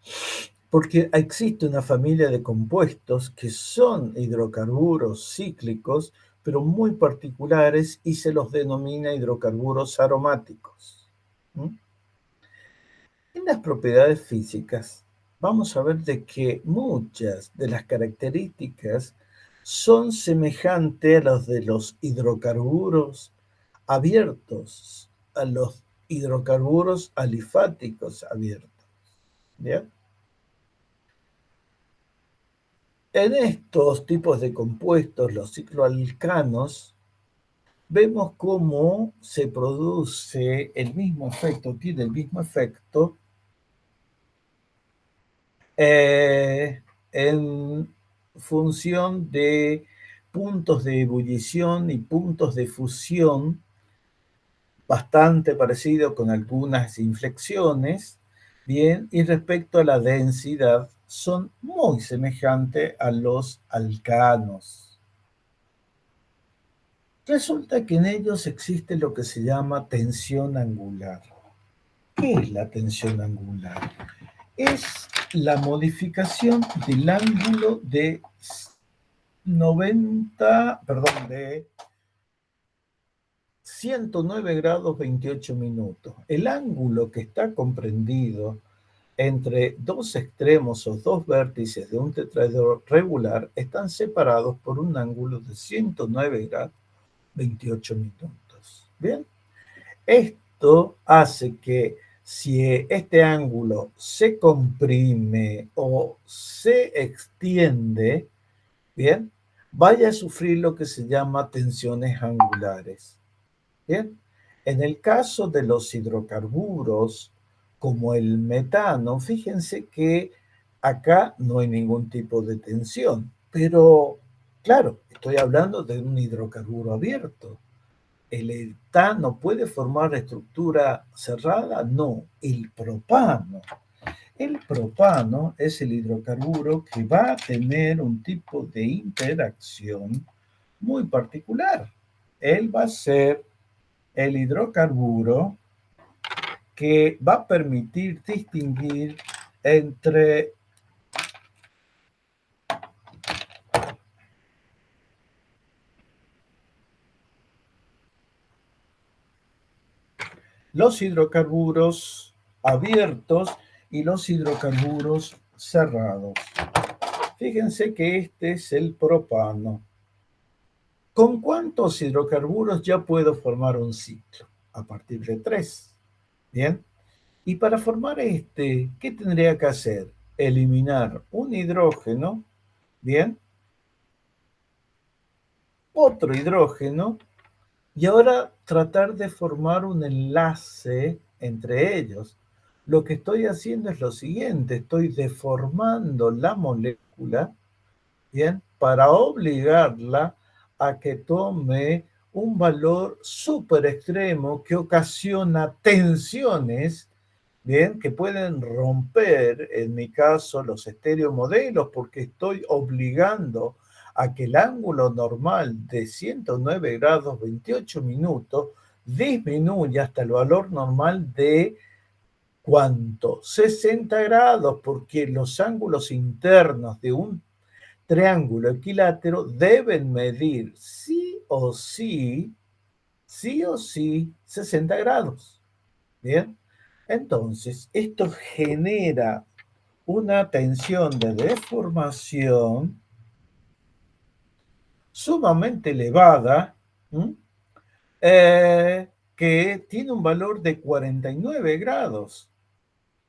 Porque existe una familia de compuestos que son hidrocarburos cíclicos, pero muy particulares y se los denomina hidrocarburos aromáticos. ¿Mm? En las propiedades físicas vamos a ver de que muchas de las características son semejantes a las de los hidrocarburos abiertos, a los hidrocarburos alifáticos abiertos. ¿Bien? En estos tipos de compuestos, los cicloalcanos, vemos cómo se produce el mismo efecto, tiene el mismo efecto en función de puntos de ebullición y puntos de fusión, bastante parecido con algunas inflexiones, bien, y respecto a la densidad, son muy semejantes a los alcanos. Resulta que en ellos existe lo que se llama tensión angular. ¿Qué es la tensión angular? Es la modificación del ángulo de 109 grados 28 minutos. El ángulo que está comprendido entre dos extremos o dos vértices de un tetraedro regular están separados por un ángulo de 109 grados 28 minutos. Bien, esto hace que si este ángulo se comprime o se extiende, bien, vaya a sufrir lo que se llama tensiones angulares. Bien, en el caso de los hidrocarburos, como el metano, fíjense que acá no hay ningún tipo de tensión, pero claro, estoy hablando de un hidrocarburo abierto. ¿El etano puede formar estructura cerrada? No, el propano. El propano es el hidrocarburo que va a tener un tipo de interacción muy particular. Él va a ser el hidrocarburo que va a permitir distinguir entre los hidrocarburos abiertos y los hidrocarburos cerrados. Fíjense que este es el propano. ¿Con cuántos hidrocarburos ya puedo formar un ciclo? A partir de 3. Bien. Y para formar este, ¿qué tendría que hacer? Eliminar un hidrógeno, bien, otro hidrógeno, y ahora tratar de formar un enlace entre ellos. Lo que estoy haciendo es lo siguiente, estoy deformando la molécula, bien, para obligarla a que tome un valor súper extremo que ocasiona tensiones, bien, que pueden romper, en mi caso, los estereomodelos, porque estoy obligando a que el ángulo normal de 109 grados 28 minutos disminuya hasta el valor normal de ¿cuánto? 60 grados, porque los ángulos internos de un triángulo equilátero deben medir sí o sí 60 grados. Bien, entonces esto genera una tensión de deformación sumamente elevada, ¿m? Que tiene un valor de 49 grados.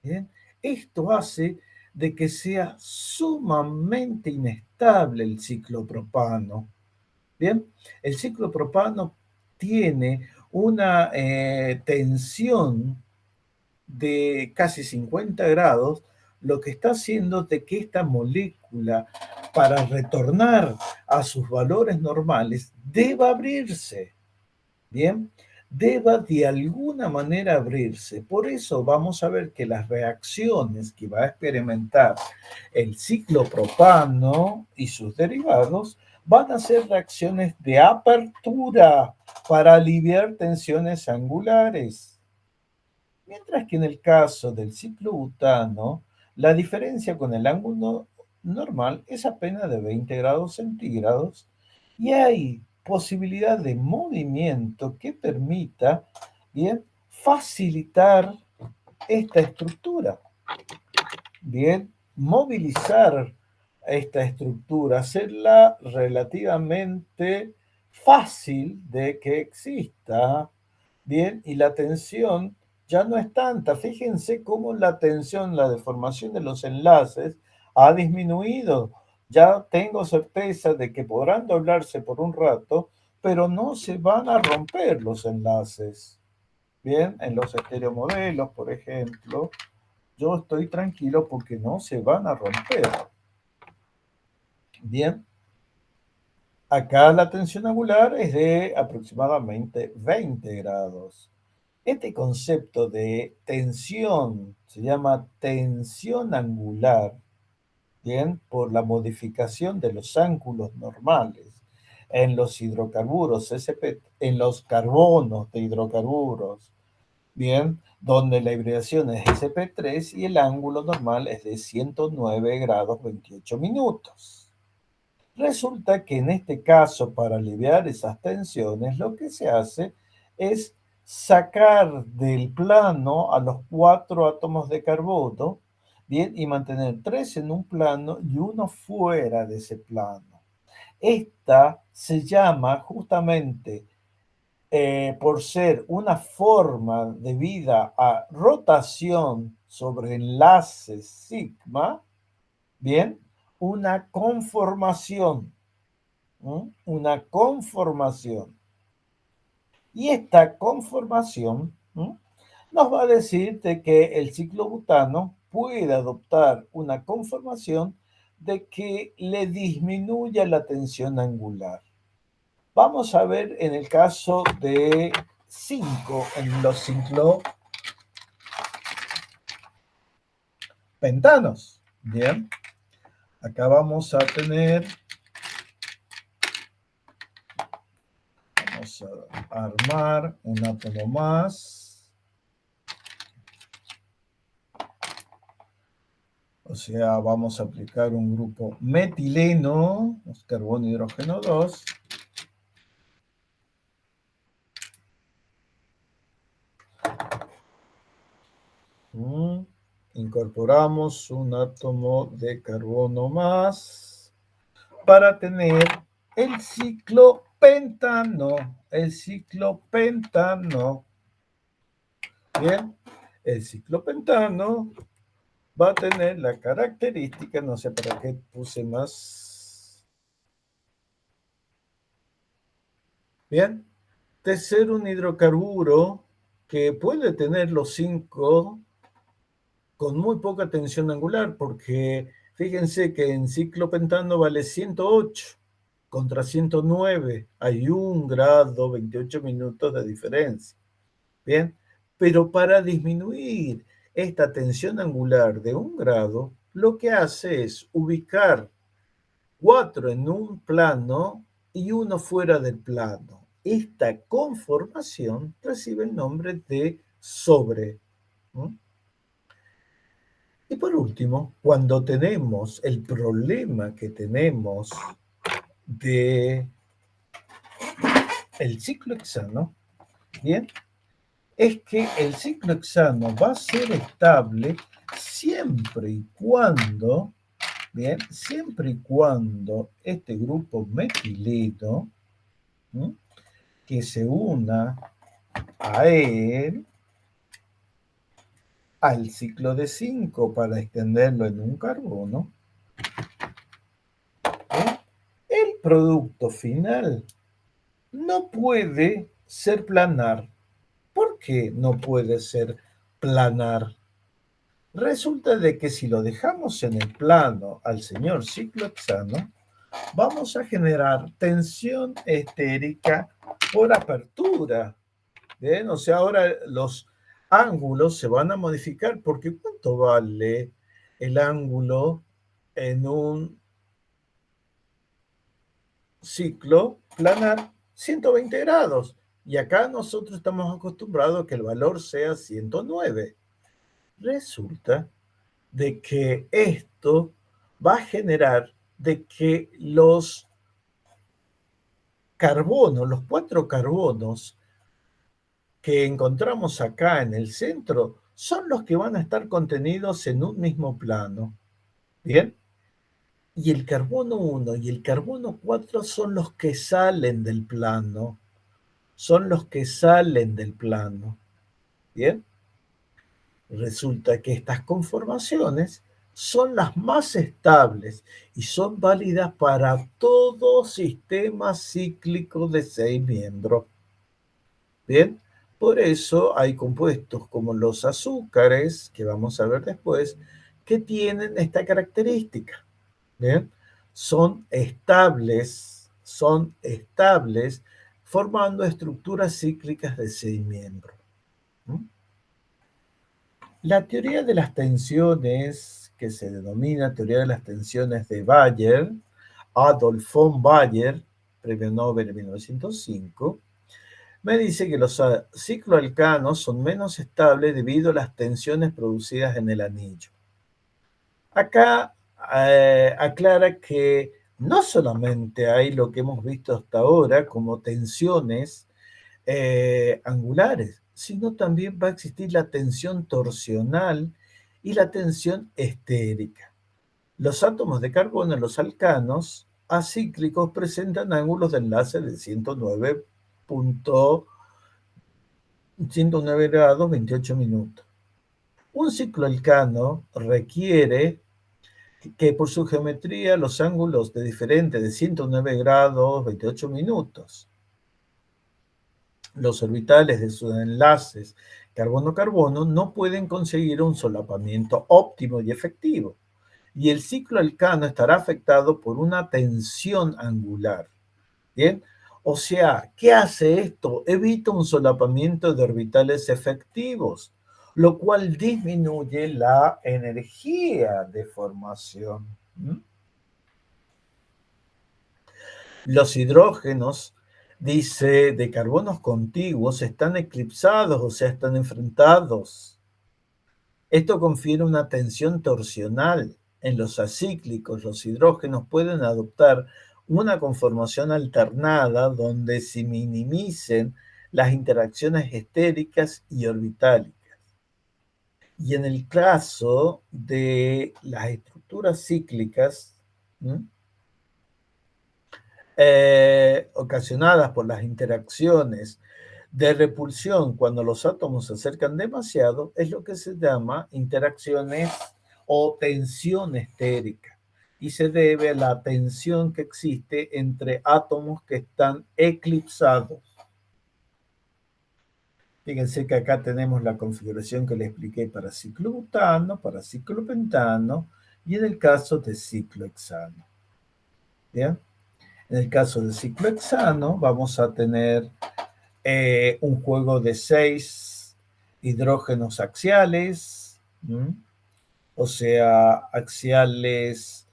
Bien, esto hace de que sea sumamente inestable el ciclopropano. Bien, el ciclopropano tiene una tensión de casi 50 grados, lo que está haciendo de que esta molécula, para retornar a sus valores normales, deba abrirse. Bien, deba de alguna manera abrirse. Por eso vamos a ver que las reacciones que va a experimentar el ciclopropano y sus derivados van a ser reacciones de apertura para aliviar tensiones angulares. Mientras que en el caso del ciclobutano, la diferencia con el ángulo normal es apenas de 20 grados centígrados y hay posibilidad de movimiento que permita, bien, facilitar esta estructura. Bien, movilizar esta estructura, hacerla relativamente fácil de que exista, bien, y la tensión ya no es tanta. Fíjense cómo la tensión, la deformación de los enlaces ha disminuido. Ya tengo certeza de que podrán doblarse por un rato, pero no se van a romper los enlaces. Bien, en los estereomodelos, por ejemplo, yo estoy tranquilo porque no se van a romper. Bien, acá la tensión angular es de aproximadamente 20 grados. Este concepto de tensión se llama tensión angular, bien, por la modificación de los ángulos normales en los hidrocarburos SP, en los carbonos de hidrocarburos, bien, donde la hibridación es SP3 y el ángulo normal es de 109 grados 28 minutos. Resulta que en este caso, para aliviar esas tensiones, lo que se hace es sacar del plano a los 4 átomos de carbono, bien, y mantener 3 en un plano y uno fuera de ese plano. Esta se llama justamente por ser una forma debida a rotación sobre enlaces sigma, bien, una conformación, ¿m? Una conformación. Y esta conformación, ¿m?, nos va a decir de que el ciclobutano puede adoptar una conformación de que le disminuya la tensión angular. Vamos a ver en el caso de 5, en los ciclopentanos. Bien, acá vamos a tener, vamos a armar un átomo más. O sea, vamos a aplicar un grupo metileno, carbono hidrógeno 2. Incorporamos un átomo de carbono más para tener el ciclo el ciclopentano. Bien, el ciclopentano va a tener la característica, no sé para qué puse más. Bien, de ser un hidrocarburo que puede tener los 5 con muy poca tensión angular, porque fíjense que en ciclopentano vale 108 contra 109. Hay 1 grado, 28 minutos de diferencia. Bien, pero para disminuir esta tensión angular de 1 grado, lo que hace es ubicar 4 en un plano y uno fuera del plano. Esta conformación recibe el nombre de sobre. ¿Mm? Y por último, cuando tenemos el problema que tenemos de el ciclo hexano, bien, es que el ciclo hexano va a ser estable siempre y cuando, bien, siempre y cuando este grupo metileno, ¿m?, que se una a él al ciclo de 5 para extenderlo en un carbono, ¿bien?, el producto final no puede ser planar. ¿Por qué no puede ser planar? Resulta de que si lo dejamos en el plano al señor ciclohexano, vamos a generar tensión estérica por apertura. ¿Bien? O sea, ahora los ángulos se van a modificar porque ¿cuánto vale el ángulo en un ciclo planar? 120 grados. Y acá nosotros estamos acostumbrados a que el valor sea 109. Resulta de que esto va a generar de que los carbonos, los 4 carbonos que encontramos acá en el centro, son los que van a estar contenidos en un mismo plano. ¿Bien? Y el carbono 1 y el carbono 4 son los que salen del plano. Son los que salen del plano. ¿Bien? Resulta que estas conformaciones son las más estables y son válidas para todo sistema cíclico de 6 miembros. Bien, por eso hay compuestos como los azúcares, que vamos a ver después, que tienen esta característica. Bien, son estables formando estructuras cíclicas de 6 miembros. ¿Mm? La teoría de las tensiones, que se denomina teoría de las tensiones de Bayer, Adolf von Bayer, premio Nobel en 1905, me dice que los cicloalcanos son menos estables debido a las tensiones producidas en el anillo. Acá aclara que no solamente hay lo que hemos visto hasta ahora como tensiones angulares, sino también va a existir la tensión torsional y la tensión estérica. Los átomos de carbono en los alcanos acíclicos presentan ángulos de enlace de 109 grados 28 minutos. Un cicloalcano requiere que por su geometría los ángulos de diferente de 109 grados 28 minutos. Los orbitales de sus enlaces carbono-carbono no pueden conseguir un solapamiento óptimo y efectivo, y el ciclo alcano estará afectado por una tensión angular. ¿Bien? O sea, ¿qué hace esto? Evita un solapamiento de orbitales efectivos, lo cual disminuye la energía de formación. ¿Mm? Los hidrógenos, dice, de carbonos contiguos están eclipsados, o sea, están enfrentados. Esto confiere una tensión torsional. En los acíclicos, los hidrógenos pueden adoptar una conformación alternada donde se minimicen las interacciones estéricas y orbitálicas. Y en el caso de las estructuras cíclicas, ¿m?, ocasionadas por las interacciones de repulsión cuando los átomos se acercan demasiado, es lo que se llama interacciones o tensión estérica. Y se debe a la tensión que existe entre átomos que están eclipsados. Fíjense que acá tenemos la configuración que le expliqué para ciclobutano, para ciclopentano y en el caso de ciclohexano. ¿Bien? En el caso de ciclohexano vamos a tener un juego de 6 hidrógenos axiales, ¿m? O sea, axiales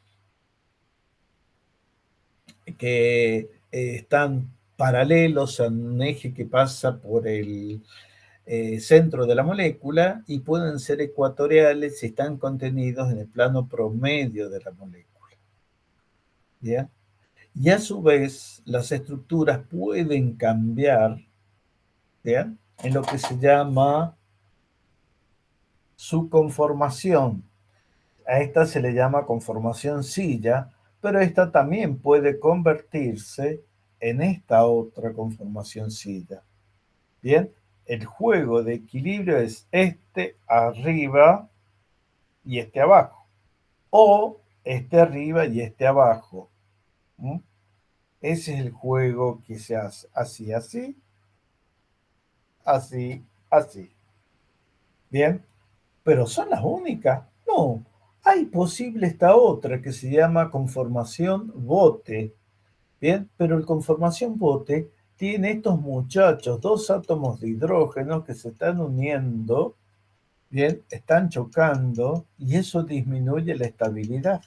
que están paralelos a un eje que pasa por el centro de la molécula y pueden ser ecuatoriales si están contenidos en el plano promedio de la molécula. ¿Ya? Y a su vez, las estructuras pueden cambiar, ¿ya? En lo que se llama su conformación. A esta se le llama conformación silla, pero esta también puede convertirse en esta otra conformación silla. Bien, el juego de equilibrio es este arriba y este abajo, o este arriba y este abajo. ¿Mm? Ese es el juego que se hace así, así, así, así. Bien, pero ¿son las únicas? No, hay posible esta otra que se llama conformación bote. Bien, pero el conformación bote tiene estos muchachos, dos átomos de hidrógeno que se están uniendo, bien, están chocando y eso disminuye la estabilidad.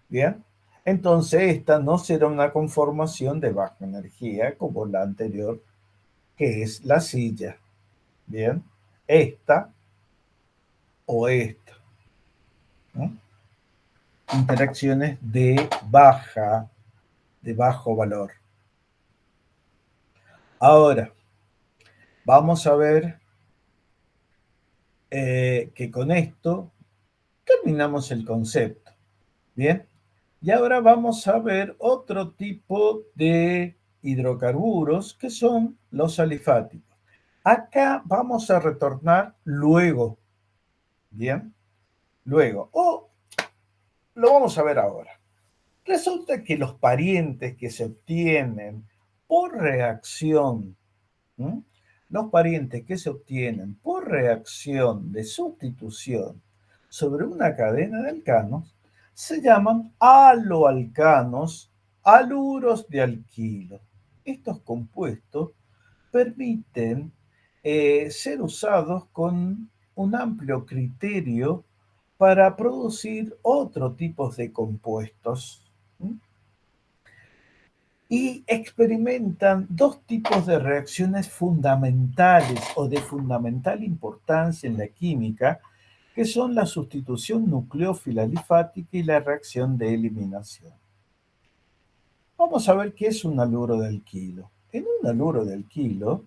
Bien, entonces esta no será una conformación de baja energía como la anterior, que es la silla. Bien, esta o esta, ¿no? Interacciones de bajo valor. Ahora, vamos a ver que con esto terminamos el concepto. Bien, y ahora vamos a ver otro tipo de hidrocarburos que son los alifáticos. Acá vamos a retornar luego. Bien, luego. O lo vamos a ver ahora. Resulta que los parientes que se obtienen por reacción, ¿m? Los parientes que se obtienen por reacción de sustitución sobre una cadena de alcanos se llaman aloalcanos, aluros de alquilo. Estos compuestos permiten ser usados con un amplio criterio para producir otro tipo de compuestos. ¿M? Y experimentan dos tipos de reacciones fundamentales o de fundamental importancia en la química, que son la sustitución nucleófila alifática y la reacción de eliminación. Vamos a ver qué es un haluro de alquilo. En un haluro de alquilo,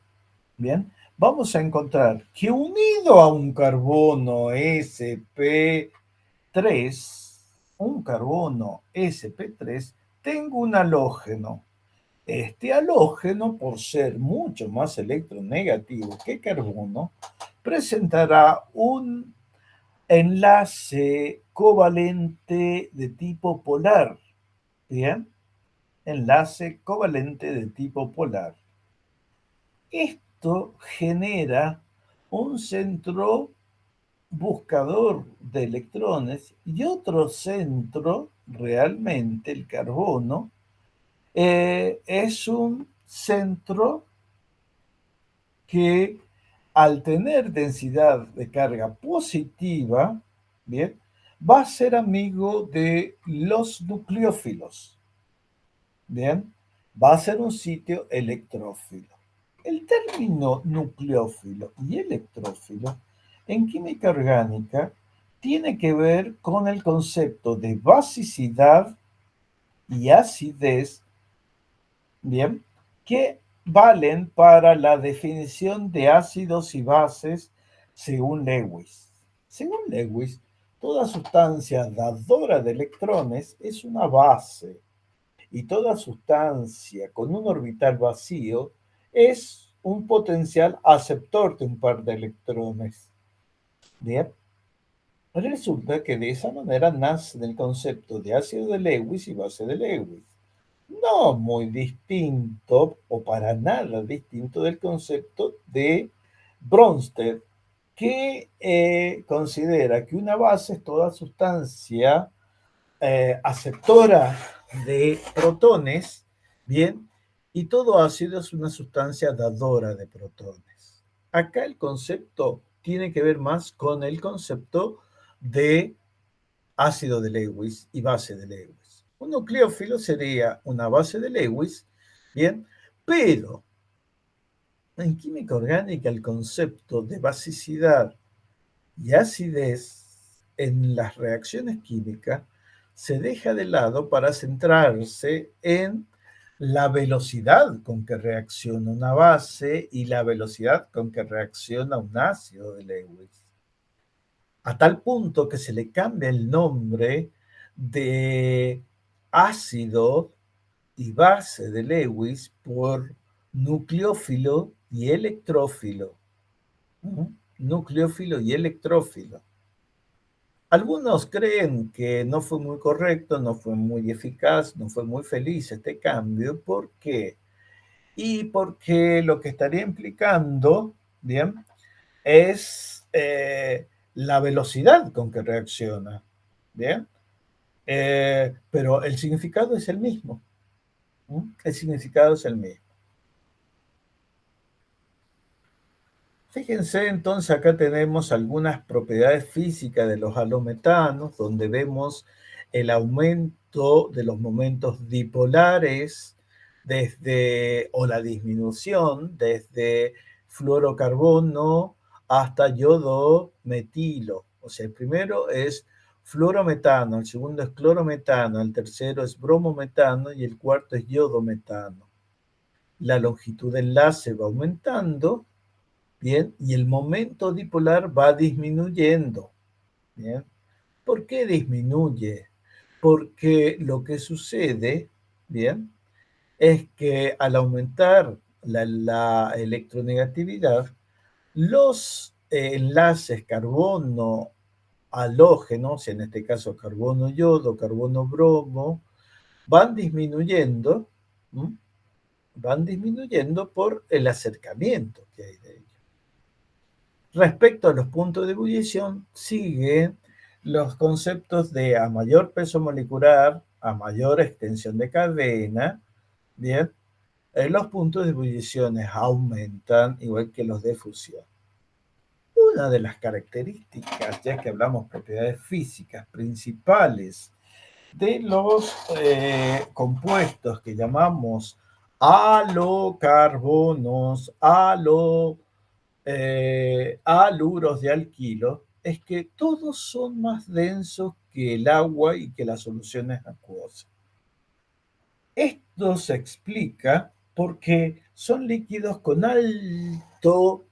bien, vamos a encontrar que unido a un carbono sp3, un carbono sp3, tengo un halógeno. Este halógeno, por ser mucho más electronegativo que carbono, presentará un enlace covalente de tipo polar. Bien, enlace covalente de tipo polar. Esto genera un centro buscador de electrones y otro centro, realmente el carbono, es un centro que al tener densidad de carga positiva, bien, va a ser amigo de los nucleófilos, bien, va a ser un sitio electrófilo. El término nucleófilo y electrófilo en química orgánica tiene que ver con el concepto de basicidad y acidez, bien, que valen para la definición de ácidos y bases según Lewis. Según Lewis, toda sustancia dadora de electrones es una base. y toda sustancia con un orbital vacío es un potencial aceptor de un par de electrones. Bien, resulta que de esa manera nace el concepto de ácido de Lewis y base de Lewis. No muy distinto o para nada distinto del concepto de Bronsted, que considera que una base es toda sustancia aceptora de protones, bien, y todo ácido es una sustancia dadora de protones. Acá el concepto tiene que ver más con el concepto de ácido de Lewis y base de Lewis. Un nucleófilo sería una base de Lewis, bien, pero en química orgánica el concepto de basicidad y acidez en las reacciones químicas se deja de lado para centrarse en la velocidad con que reacciona una base y la velocidad con que reacciona un ácido de Lewis. A tal punto que se le cambia el nombre de ácido y base de Lewis por nucleófilo y electrófilo. ¿No? Nucleófilo y electrófilo. Algunos creen que no fue muy correcto, no fue muy eficaz, no fue muy feliz este cambio. ¿Por qué? Y porque lo que estaría implicando, bien, es la velocidad con que reacciona, bien, pero el significado es el mismo. El significado es el mismo. Fíjense, entonces acá tenemos algunas propiedades físicas de los halometanos, donde vemos el aumento de los momentos dipolares o la disminución desde fluorocarbono hasta yodo metilo. O sea, el primero es fluorometano, el segundo es clorometano, el tercero es bromometano y el cuarto es yodometano. La longitud de enlace va aumentando. Bien, y el momento dipolar va disminuyendo. Bien, ¿por qué disminuye? Porque lo que sucede, bien, es que al aumentar la electronegatividad, los enlaces carbono halógenos, en este caso carbono yodo, carbono bromo, van disminuyendo, ¿m? Van disminuyendo por el acercamiento que hay de ellos. Respecto a los puntos de ebullición, siguen los conceptos de a mayor peso molecular, a mayor extensión de cadena, bien, los puntos de ebullición aumentan igual que los de fusión. Una de las características, ya que hablamos de propiedades físicas principales de los compuestos que llamamos halocarbonos, haluros de alquilo, es que todos son más densos que el agua y que las soluciones acuosas. Esto se explica porque son líquidos con alto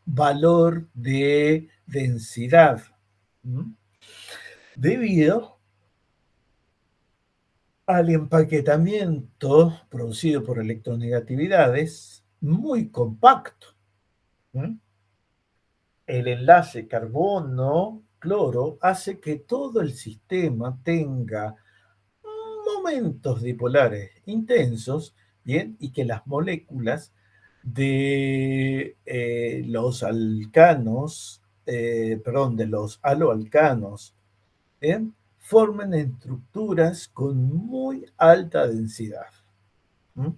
valor de densidad, ¿m? Debido al empaquetamiento producido por electronegatividades muy compacto. ¿M? El enlace carbono-cloro hace que todo el sistema tenga momentos dipolares intensos, ¿bien? Y que las moléculas de los alcanos, de los haloalcanos, ¿bien? Formen estructuras con muy alta densidad. ¿Mm?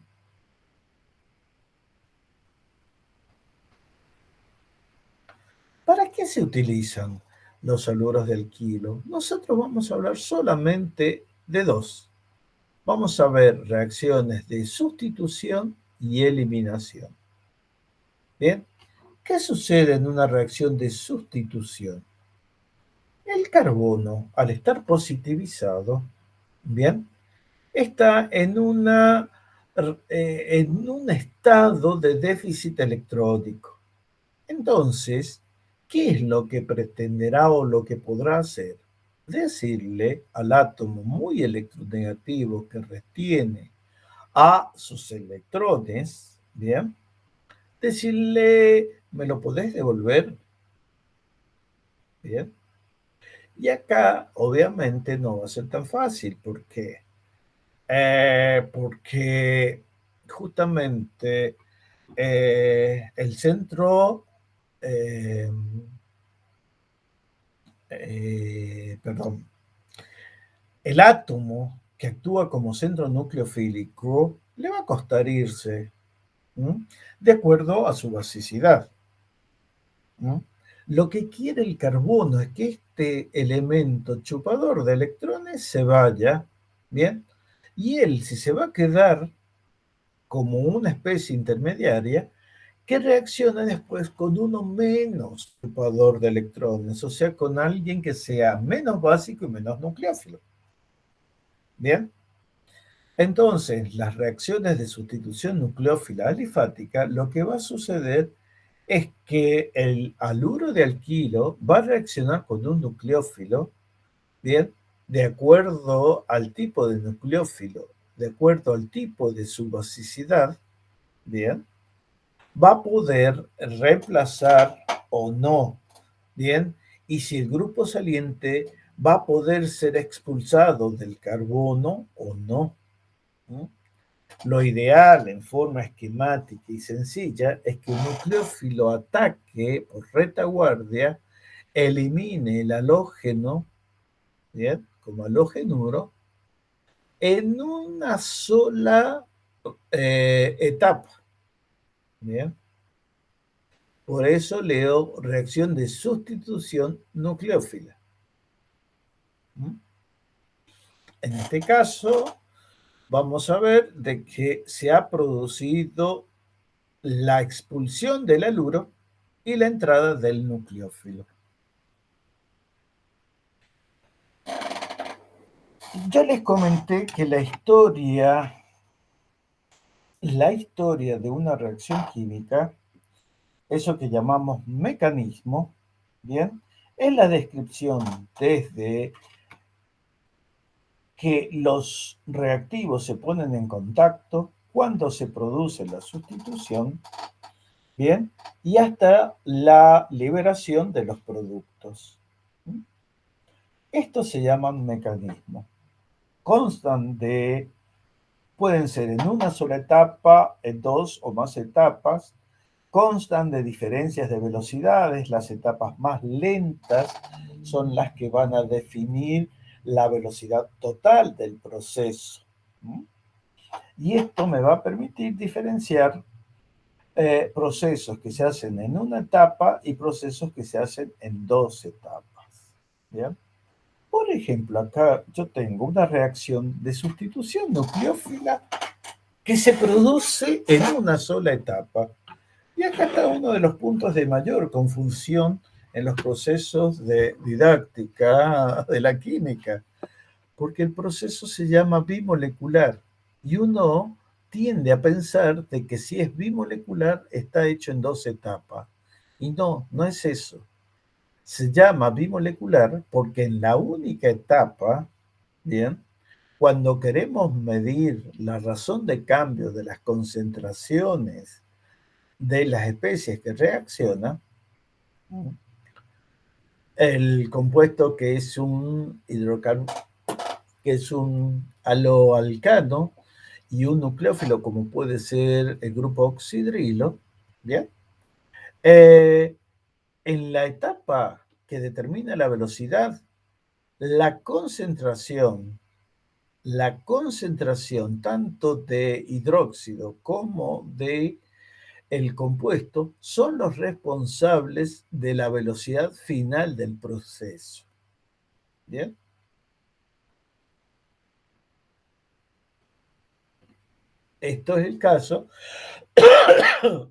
¿Para qué se utilizan los haluros de alquilo? Nosotros vamos a hablar solamente de dos. Vamos a ver reacciones de sustitución y eliminación. Bien, ¿qué sucede en una reacción de sustitución? El carbono, al estar positivizado, bien, está en un estado de déficit electrónico. Entonces, ¿qué es lo que pretenderá o lo que podrá hacer? decirle al átomo muy electronegativo que retiene a sus electrones, ¿bien? Decirle, ¿me lo podés devolver? ¿Bien? Y acá, obviamente, no va a ser tan fácil. ¿Por qué? Porque justamente el centro, eh, perdón, el átomo que actúa como centro nucleofílico le va a costar irse, ¿m? De acuerdo a su basicidad. ¿M? Lo que quiere el carbono es que este elemento chupador de electrones se vaya, ¿bien? Y él, si se va a quedar como una especie intermediaria, que reaccione después con uno menos chupador de electrones, o sea, con alguien que sea menos básico y menos nucleófilo. ¿Bien? Entonces, las reacciones de sustitución nucleófila alifática, lo que va a suceder es que el haluro de alquilo va a reaccionar con un nucleófilo, ¿bien? De acuerdo al tipo de nucleófilo, de acuerdo al tipo de su basicidad, ¿bien? Va a poder reemplazar o no, ¿bien? Y si el grupo saliente va a poder ser expulsado del carbono o no. ¿No? Lo ideal en forma esquemática y sencilla es que un nucleófilo ataque por retaguardia, elimine el halógeno, ¿bien? Como halógenuro, en una sola etapa, ¿bien? Por eso leo reacción de sustitución nucleófila. ¿Mm? En este caso, vamos a ver de que se ha producido la expulsión del haluro y la entrada del nucleófilo. Ya les comenté que la historia de una reacción química, eso que llamamos mecanismo, ¿bien? Es la descripción desde que los reactivos se ponen en contacto, cuando se produce la sustitución, ¿bien? Y hasta la liberación de los productos. Estos se llaman mecanismos. Constan de, pueden ser en una sola etapa, en dos o más etapas, constan de diferencias de velocidades. Las etapas más lentas son las que van a definir la velocidad total del proceso. Y esto me va a permitir diferenciar procesos que se hacen en una etapa y procesos que se hacen en dos etapas. ¿Bien? Por ejemplo, acá yo tengo una reacción de sustitución nucleófila que se produce en una sola etapa. Y acá está uno de los puntos de mayor confusión en los procesos de didáctica de la química, porque el proceso se llama bimolecular y uno tiende a pensar de que si es bimolecular está hecho en dos etapas. Y no, no es eso. Se llama bimolecular porque en la única etapa, bien, cuando queremos medir la razón de cambio de las concentraciones de las especies que reaccionan, el compuesto que es un hidrocarburo, que es un haloalcano y un nucleófilo, como puede ser el grupo oxidrilo, ¿bien? Eh, en la etapa que determina la velocidad, la concentración, la concentración tanto de hidróxido como de el compuesto son los responsables de la velocidad final del proceso. ¿Bien? Esto es el caso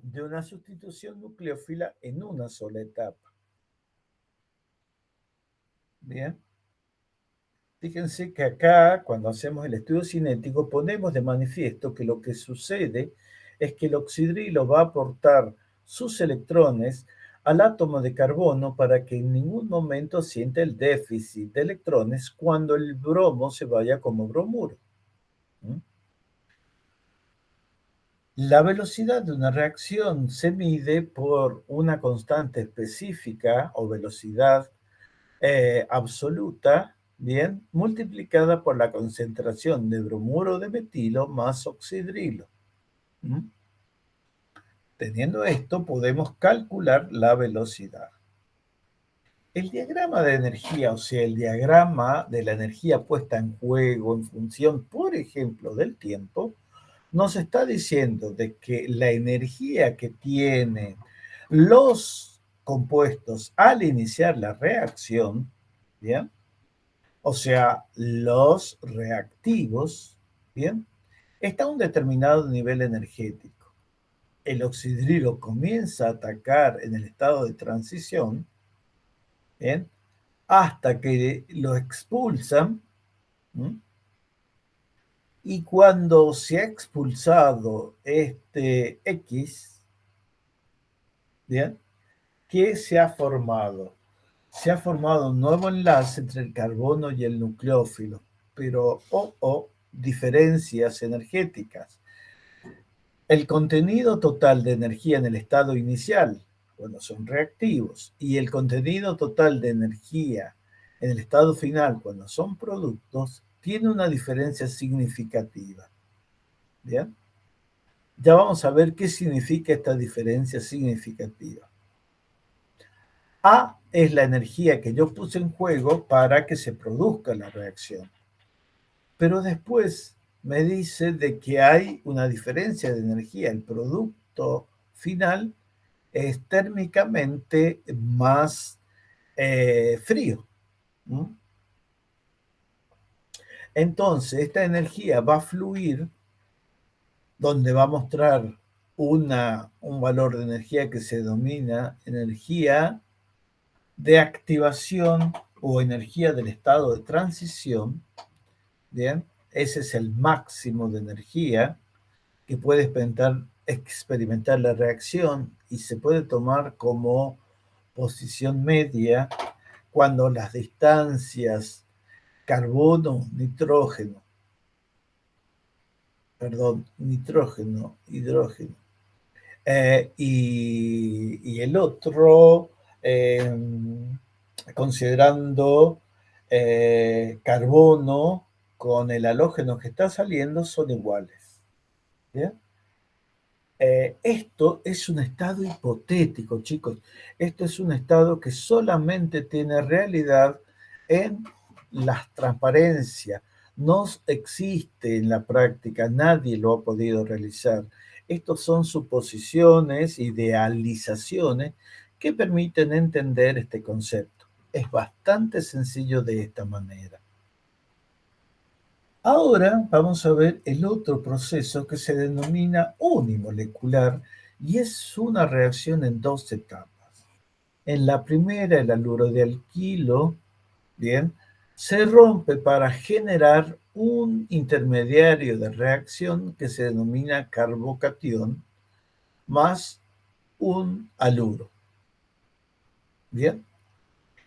de una sustitución nucleófila en una sola etapa. Bien. Fíjense que acá, cuando hacemos el estudio cinético, ponemos de manifiesto que lo que sucede es que el oxidrilo va a aportar sus electrones al átomo de carbono para que en ningún momento sienta el déficit de electrones cuando el bromo se vaya como bromuro. ¿Mm? La velocidad de una reacción se mide por una constante específica o velocidad absoluta, bien, multiplicada por la concentración de bromuro de metilo más oxidrilo. ¿Mm? Teniendo esto, podemos calcular la velocidad. El diagrama de energía, o sea, el diagrama de la energía puesta en juego en función, por ejemplo, del tiempo, nos está diciendo de que la energía que tienen los compuestos al iniciar la reacción, ¿bien? O sea, los reactivos, ¿bien? Está a un determinado nivel energético. El oxidrilo comienza a atacar en el estado de transición, ¿bien? Hasta que lo expulsan, ¿m? Y cuando se ha expulsado este X, ¿bien? ¿Qué se ha formado? Se ha formado un nuevo enlace entre el carbono y el nucleófilo, pero diferencias energéticas. El contenido total de energía en el estado inicial, cuando son reactivos, y el contenido total de energía en el estado final, cuando son productos, tiene una diferencia significativa. ¿Bien? Ya vamos a ver qué significa esta diferencia significativa. A es la energía que yo puse en juego para que se produzca la reacción. Pero después me dice de que hay una diferencia de energía. El producto final es térmicamente más frío. ¿Mm? Entonces, esta energía va a fluir donde va a mostrar un valor de energía que se denomina energía de activación o energía del estado de transición. Bien, ese es el máximo de energía que puede experimentar la reacción y se puede tomar como posición media cuando las distancias carbono, nitrógeno, perdón, nitrógeno, hidrógeno, y el otro, eh, considerando carbono con el halógeno que está saliendo, son iguales. ¿Bien? Esto es un estado hipotético, chicos. Esto es un estado que solamente tiene realidad en las transparencias. No existe en la práctica, nadie lo ha podido realizar. Estos son suposiciones, idealizaciones que permiten entender este concepto. Es bastante sencillo de esta manera. Ahora vamos a ver el otro proceso que se denomina unimolecular y es una reacción en dos etapas. En la primera, el haluro de alquilo, bien, se rompe para generar un intermediario de reacción que se denomina carbocatión más un haluro. Bien.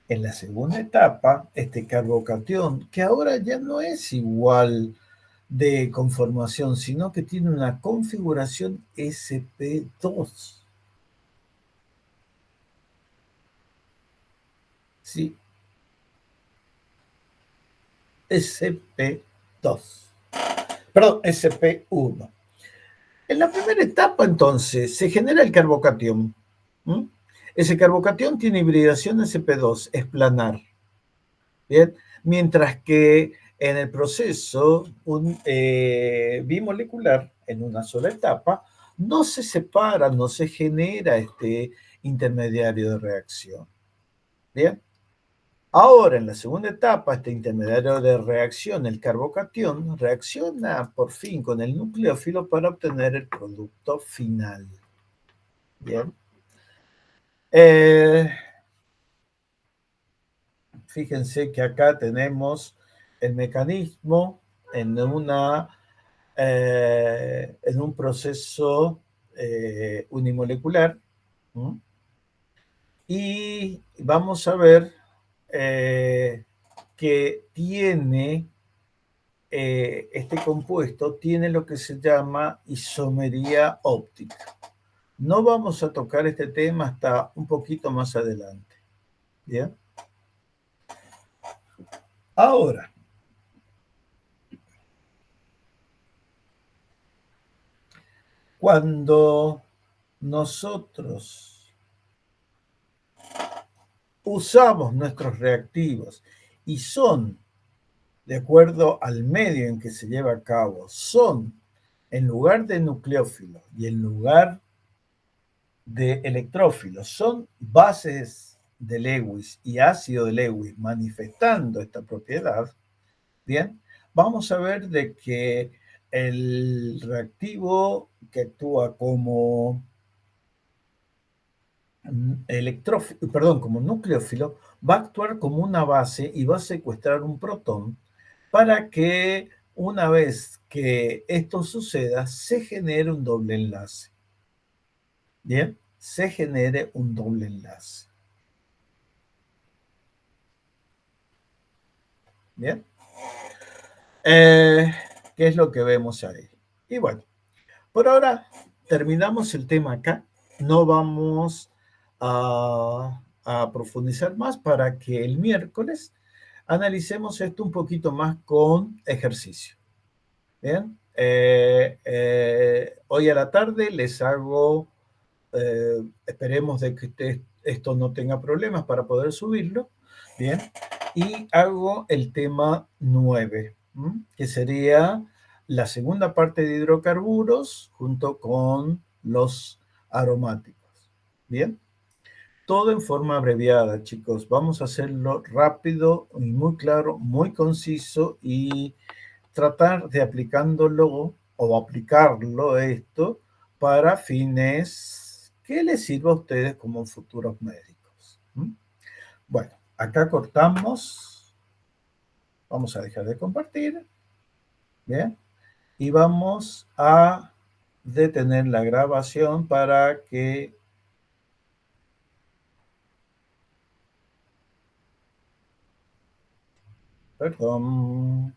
En la segunda etapa, este carbocatión, que ahora ya no es igual de conformación, sino que tiene una configuración sp2. ¿Sí? sp2. Perdón, sp1. En la primera etapa, entonces, se genera el carbocatión. ¿Mm? Ese carbocatión tiene hibridación sp2, es planar. ¿Bien? Mientras que en el proceso bimolecular, en una sola etapa, no se separa, no se genera este intermediario de reacción. ¿Bien? Ahora, en la segunda etapa, este intermediario de reacción, el carbocatión, reacciona por fin con el nucleófilo para obtener el producto final. Bien. Eh, Fíjense que acá tenemos el mecanismo en un proceso unimolecular. ¿Mm? Y vamos a ver que tiene, este compuesto tiene lo que se llama isomería óptica. No vamos a tocar este tema hasta un poquito más adelante. ¿Bien? Ahora, cuando nosotros usamos nuestros reactivos y son, de acuerdo al medio en que se lleva a cabo, son en lugar de nucleófilos y en lugar de electrófilos, son bases de Lewis y ácido de Lewis manifestando esta propiedad, bien, vamos a ver de que el reactivo que actúa como perdón, como nucleófilo, va a actuar como una base y va a secuestrar un protón para que una vez que esto suceda, se genere un doble enlace. Bien, se genere un doble enlace. Bien, ¿qué es lo que vemos ahí? Y bueno, por ahora terminamos el tema acá. No vamos a profundizar más para que el miércoles analicemos esto un poquito más con ejercicio. Bien, hoy a la tarde les hago, esperemos de que esto no tenga problemas para poder subirlo. Bien, y hago el tema 9, que sería la segunda parte de hidrocarburos junto con los aromáticos. Bien, todo en forma abreviada, chicos. Vamos a hacerlo rápido y muy claro, muy conciso y tratar de aplicándolo o aplicarlo esto para fines que les sirva a ustedes como futuros médicos. Bueno, acá cortamos. Vamos a dejar de compartir. Bien. Y vamos a detener la grabación para que... Perdón.